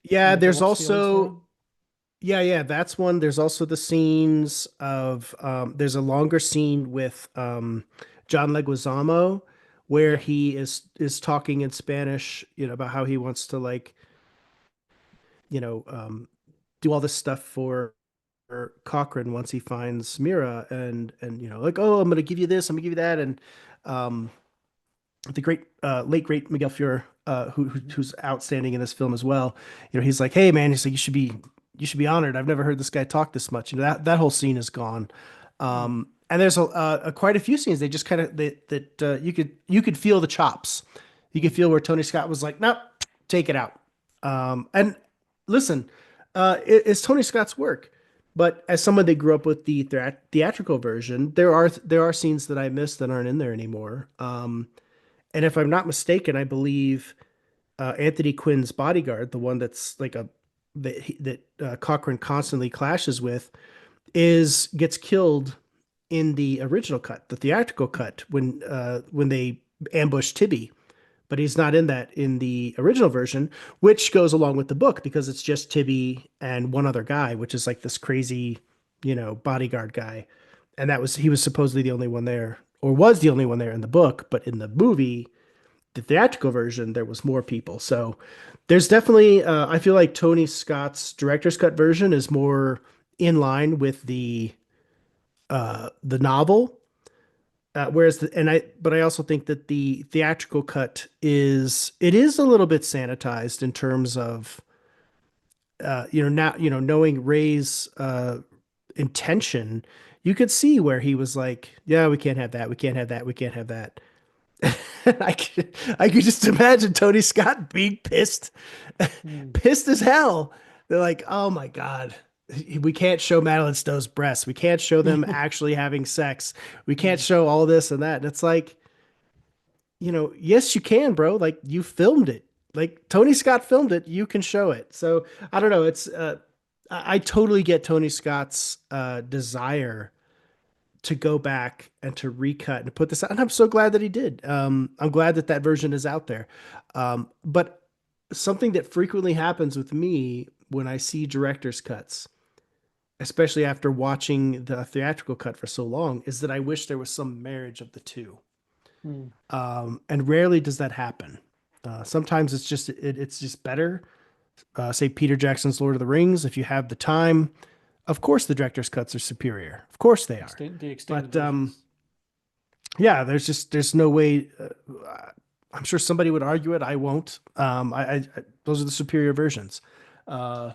Yeah, in the there's rock stealing store. also yeah, that's one. There's also the scenes of there's a longer scene with John Leguizamo where Yeah. he is talking in Spanish, about how he wants to like, do all this stuff for Cochrane once he finds Mira and like, oh, I'm gonna give you this, I'm gonna give you that, and um the great late great Miguel Fior, Mhm. who's outstanding in this film as well. He's like, hey man, he's like, you should be honored. I've never heard this guy talk this much. That whole scene is gone. Mm. And there's quite a few scenes they just kind of that you could feel the chops. You could Mm. feel where Tony Scott was like, nope, take it out. And listen, it's Tony Scott's work. But as someone that grew up with the theatrical version, there are scenes that I missed that aren't in there anymore. And if I'm not mistaken, I believe Anthony Quinn's bodyguard, the one that's like that Cochrane constantly clashes with, is gets killed in the original cut, the theatrical cut, when they ambush Tibby. But he's not in that in the original version, which goes along with the book because it's just Tibby and one other guy, which is like this crazy, bodyguard guy. And he was supposedly the only one there, or was the only one there in the book, but in the movie, the theatrical version, there was more people. So there's definitely, I feel like Tony Scott's director's cut version is more in line with the novel. But I also think that the theatrical cut is a little bit sanitized in terms of, now, knowing Ray's intention, you could see where he was like, yeah, we can't have that. We can't have that. We can't have that. I could just imagine Tony Scott being pissed, Mm. pissed as hell. They're like, oh my God, we can't show Madeleine Stowe's breasts. We can't show them actually having sex. We can't Mm. show all this and that. And it's like, yes, you can, bro. Like you filmed it. Like Tony Scott filmed it. You can show it. So I don't know. I totally get Tony Scott's desire to go back and to recut and put this out. And I'm so glad that he did. I'm glad that that version is out there. But something that frequently happens with me when I see director's cuts, especially after watching the theatrical cut for so long, is that I wish there was some marriage of the two. Mm. And rarely does that happen. Sometimes it's just better. Say Peter Jackson's Lord of the Rings. If you have the time, of course the director's cuts are superior. Of course they are. The extended But versions. yeah, there's no way. I'm sure somebody would argue it. I won't. Those are the superior versions, uh,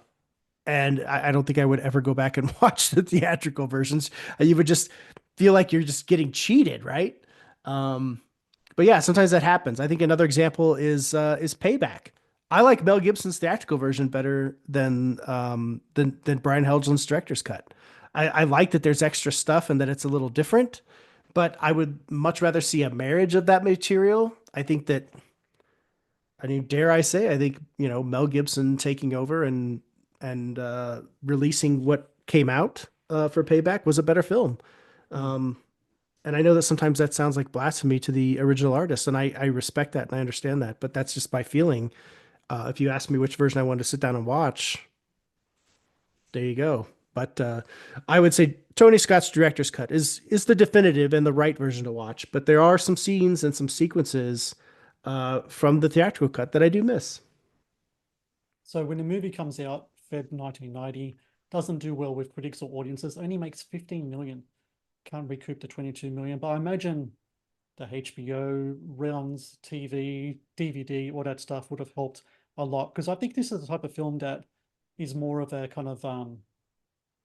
and I don't think I would ever go back and watch the theatrical versions. You would just feel like you're just getting cheated, right? Um, but yeah, sometimes that happens. I think another example is Payback. I like Mel Gibson's theatrical version better than Brian Helgeland's director's cut. I like that there's extra stuff and that it's a little different, but I would much rather see a marriage of that material. I mean, dare I say, I think, Mel Gibson taking over and releasing what came out for Payback was a better film. Mm. Um, and I know that sometimes that sounds like blasphemy to the original artist, and I respect that and I understand that, but that's just my feeling. If you ask me which version I wanted to sit down and watch, there you go. But I would say Tony Scott's director's cut is the definitive and the right version to watch. But there are some scenes and some sequences from the theatrical cut that I do miss. So when the movie comes out, Feb 1990, doesn't do well with critics or audiences, only makes 15 million. Can't recoup the 22 million. But I imagine the HBO runs, TV, DVD, all that stuff would have helped a lot. Because I think this is the type of film that is more of a kind of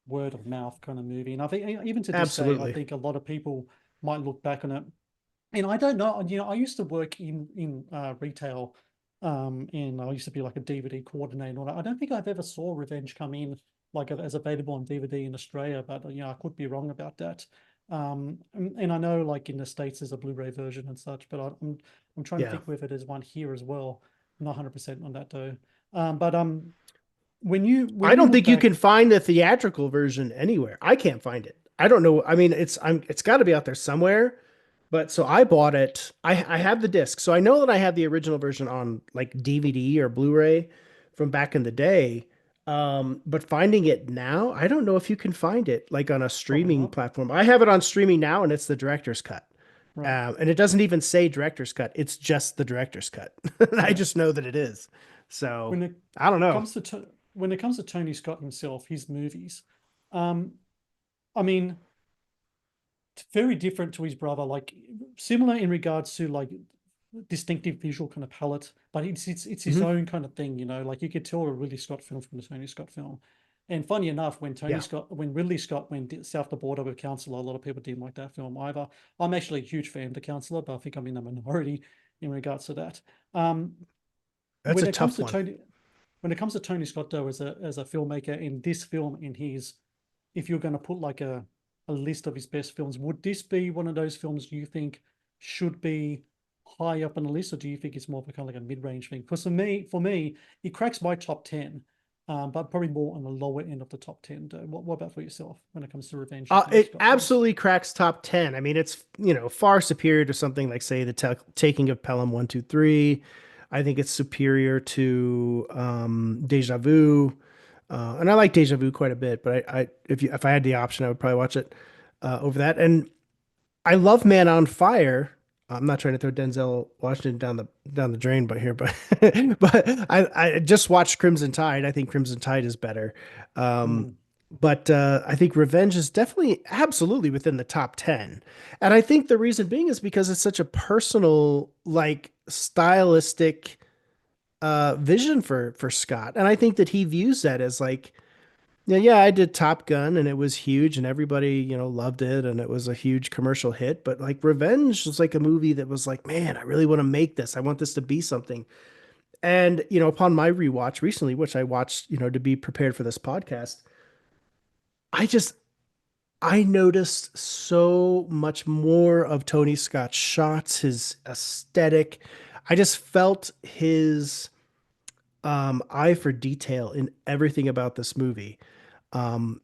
word of mouth kind of movie. And I think even to this day, I Absolutely. think a lot of people might look back on it. And I don't know, I used to work in retail, and I used to be like a DVD coordinator and all that. I don't think I've ever saw Revenge come in like as available on DVD in Australia, but I could be wrong about that. And I know like in the States there's a Blu-ray version and such, but I'm trying to Yeah. think whether there's one here as well. I'm not 100% on that though. But when I you don't look think you back, can find the theatrical version anywhere. I can't find it. I don't know. I mean, it's got to be out there somewhere. But so I bought it. I have the disc. So I know that I have the original version on like DVD or Blu-ray from back in the day. But finding it now, I don't know if you can find it like on a probably streaming not. platform. I have it on streaming now and it's the director's cut. Right. And it doesn't even say director's cut. It's just the director's cut. I Yeah. just know that it is. So When it I don't know. comes to when it comes to Tony Scott himself, his movies, um, I mean, very different to his brother, like similar in regards to like distinctive visual kind of palette, but it's his Mhm. own kind of thing, like you could tell a Ridley Scott film from a Tony Scott film. And funny enough, Yeah. When Ridley Scott went south the border with Counselor, a lot of people didn't like that film either. I'm actually a huge fan of the Counselor, but I think I'm in the minority in regards to that. Um, That's when a it comes tough to one. Tony Scott though, as a filmmaker, in this film, if you're going to put like a list of his best films, would this be one of those films you think should be high up on the list, or do you think it's more of a kind of like a mid-range thing? Because for me, it cracks my top 10, but probably more on the lower end of the top 10. What about for yourself when it comes to Revenge and Tony It Scott films? absolutely cracks top 10. I mean, it's, far superior to something like, say, the Taking of Pelham 1, 2, 3. I think it's superior to Deja Vu. And I like Deja Vu quite a bit, but if I had the option, I would probably watch it over that. And I love Man on Fire. I'm not trying to throw Denzel Washington down the drain, but here, but but I just watched Crimson Tide. I think Crimson Tide is better. Um, Mm, but I think Revenge is definitely absolutely within the top 10. And I think the reason being is because it's such a personal, like stylistic vision for Scott. And I think that he views that as like, yeah, I did Top Gun and it was huge and everybody, loved it and it was a huge commercial hit. But like Revenge was like a movie that was like, man, I really want to make this. I want this to be something. And, upon my rewatch recently, which I watched, to be prepared for this podcast, I just, I noticed so much more of Tony Scott's shots, his aesthetic. I just felt his eye for detail in everything about this movie. And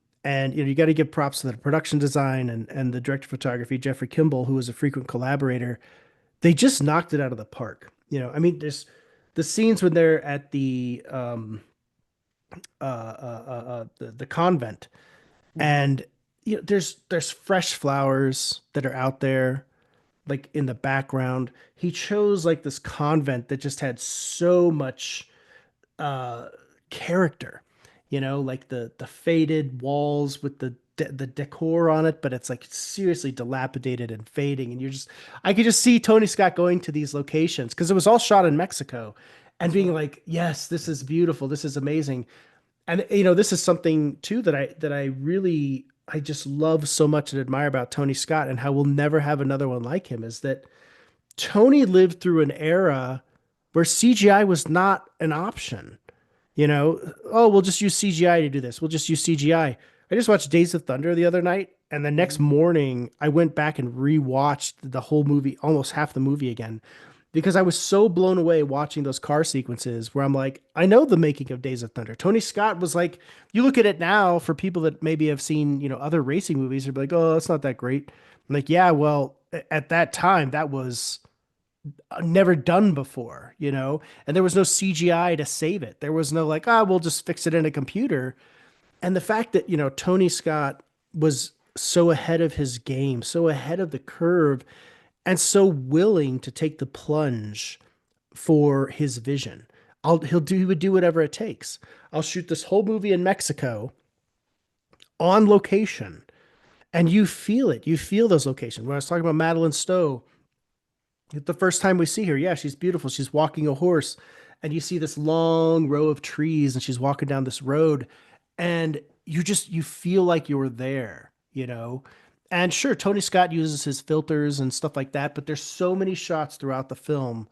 you got to give props to the production design and the director of photography, Jeffrey Kimball, who was a frequent collaborator. They just knocked it out of the park. I mean, there's the scenes when they're at the convent, mhm. and there's fresh flowers that are out there, like in the background. He chose like this convent that just had so much uh character, like the faded walls with the decor on it, but it's like seriously dilapidated and fading, and I could just see Tony Scott going to these locations because it was all shot in Mexico and That's being right. like, yes, this is beautiful, this is amazing. And this is something too that I really, I just love so much and admire about Tony Scott, and how we'll never have another one like him, is that Tony lived through an era where CGI was not an option. Oh, we'll just use CGI to do this. We'll just use CGI. I just watched Days of Thunder the other night, and the next Hmm. morning I went back and rewatched the whole movie, almost half the movie again, because I was so blown away watching those car sequences where I'm like, I know the making of Days of Thunder. Tony Scott was like, you look at it now for people that maybe have seen, other racing movies, they're like, oh, it's not that great. I'm like, yeah, well, at that time, that was never done before, and there was no CGI to save it. There was no like, we'll just fix it in a computer. And the fact that, Tony Scott was so ahead of his game, so ahead of the curve, and so willing to take the plunge for his vision. He would do whatever it takes. I'll shoot this whole movie in Mexico on location. And you feel it. You feel those locations. When I was talking about Madeleine Stowe, The first time we see her, yeah, she's beautiful. She's walking a horse, and you see this long row of trees, and she's walking down this road, and you feel like you're there, you know. And sure, Tony Scott uses his filters and stuff like that, but there's so many shots throughout the film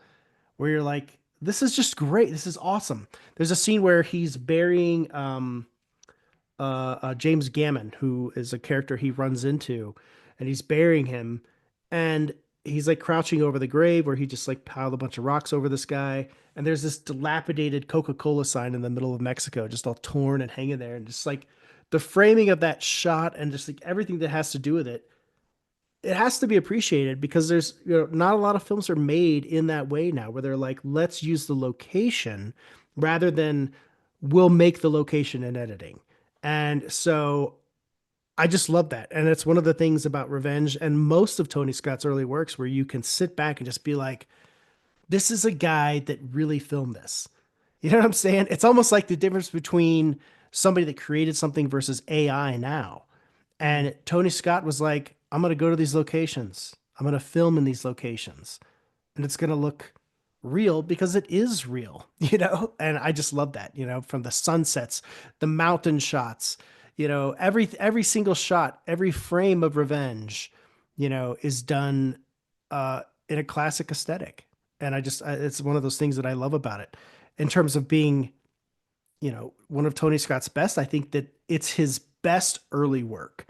where you're like, this is just great. This is awesome. There's a scene where he's burying James Gammon, who is a character he runs into, and he's burying him, and he's like crouching over the grave where he just like piled a bunch of rocks over this guy, and there's this dilapidated Coca-Cola sign in the middle of Mexico, just all torn and hanging there, and just like the framing of that shot and just like everything that has to do with it, it has to be appreciated because there's not a lot of films are made in that way now where they're like, let's use the location rather than we'll make the location in editing. And so I just love that. And it's one of the things about Revenge and most of Tony Scott's early works where you can sit back and just be like, this is a guy that really filmed this. You know what I'm saying? It's almost like the difference between somebody that created something versus AI now. Mm. And Tony Scott was like, I'm going to go to these locations. I'm going to film in these locations. And it's going to look real because it is real, you know? And I just love that, you know, from the sunsets, the mountain shots, you know, every single shot, every frame of Revenge, you know, is done in a classic aesthetic. And it's one of those things that I love about it. In terms of being, you know, one of Tony Scott's best, I think that it's his best early work.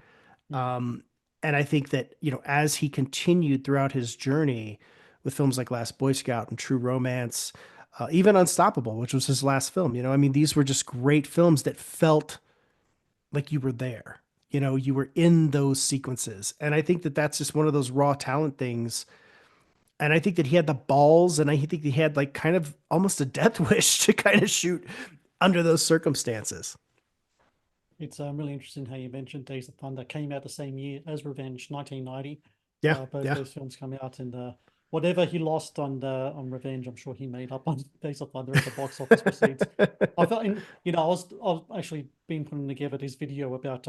Mm. Um, and I think that, you know, as he continued throughout his journey with films like Last Boy Scout and True Romance, even Unstoppable, which was his last film, you know, I mean, these were just great films that felt like you were there. You know, you were in those sequences. And I think that that's just one of those raw talent things. And I think that he had the balls and I think he had like kind of almost a death wish to kind of shoot under those circumstances. It's really interesting how you mentioned Days of Thunder came out the same year as Revenge, 1990. Yeah. Both Yeah. those films come out, and whatever he lost on Revenge, I'm sure he made up on Days of Thunder at the box office receipts. I felt, I was actually been putting together this video about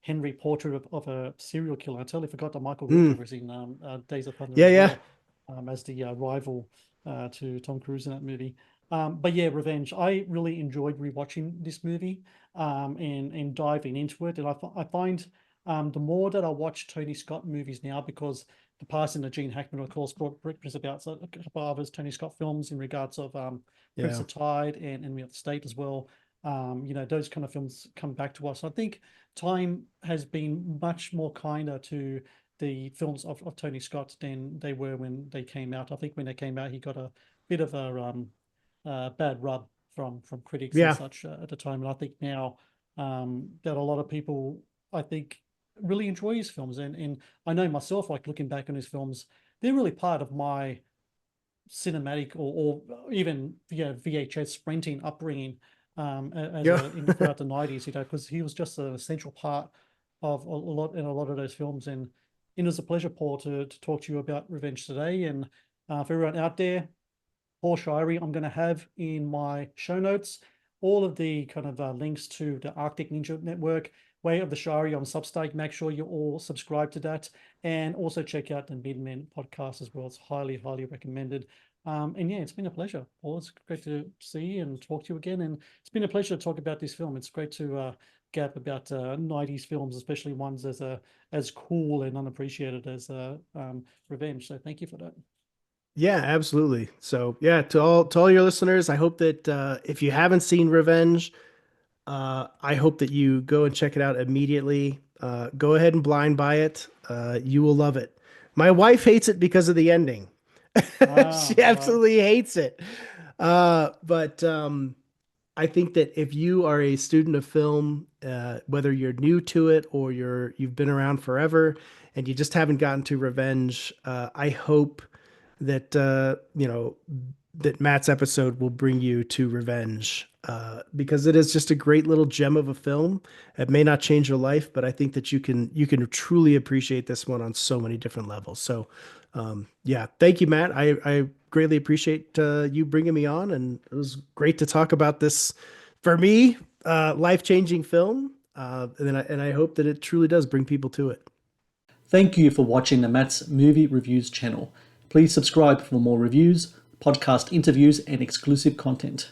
Henry Portrait of a Serial Killer. I totally forgot that Michael Mm. Rooker was in Days of Thunder Yeah. as Yeah. well, as the rival to Tom Cruise in that movie. But yeah, Revenge. I really enjoyed rewatching this movie and diving into it. And I find the more that I watch Tony Scott movies now, because the passing of Gene Hackman, of course, brings about a couple of others Tony Scott films in regards of Prince Yeah. of Tide and We Are the State as well. Those kind of films come back to us. I think time has been much more kinder to the films of Tony Scott than they were when they came out. I think when they came out, he got a bit of a bad rub from critics and Yeah. such at the time. And I think now that a lot of people, I think, really enjoy his films. And I know myself, like looking back on his films, they're really part of my cinematic or even VHS sprinting upbringing as Yeah. throughout the 90s, because he was just an essential part of a lot of those films. And it was a pleasure, Paul, to talk to you about Revenge today. And for everyone out there, Paul Shirey, I'm going to have in my show notes all of the kind of links to the Arctic Ninja Network, Way of the Shirey on Substack. Make sure you all subscribe to that, and also check out the Midmen podcast as well. It's highly, highly recommended. And yeah, it's been a pleasure, Paul. It's great to see you and talk to you again. And it's been a pleasure to talk about this film. It's great to gap about 90s films, especially ones as cool and unappreciated as Revenge. So thank you for that. Yeah, absolutely. So yeah, to all your listeners, I hope that if you haven't seen Revenge, I hope that you go and check it out immediately. Go ahead and blind buy it. You will love it. My wife hates it because of the ending. Ah, She right. absolutely hates it. But I think that if you are a student of film, whether you're new to it or you've been around forever and you just haven't gotten to Revenge, I hope that that Matt's episode will bring you to Revenge, because it is just a great little gem of a film. It may not change your life, but I think that you can truly appreciate this one on so many different levels. So, yeah, thank you, Matt. I greatly appreciate you bringing me on, and it was great to talk about this for me life-changing film. And I hope that it truly does bring people to it. Thank you for watching the Matt's Movie Reviews channel. Please subscribe for more reviews, podcast interviews, and exclusive content.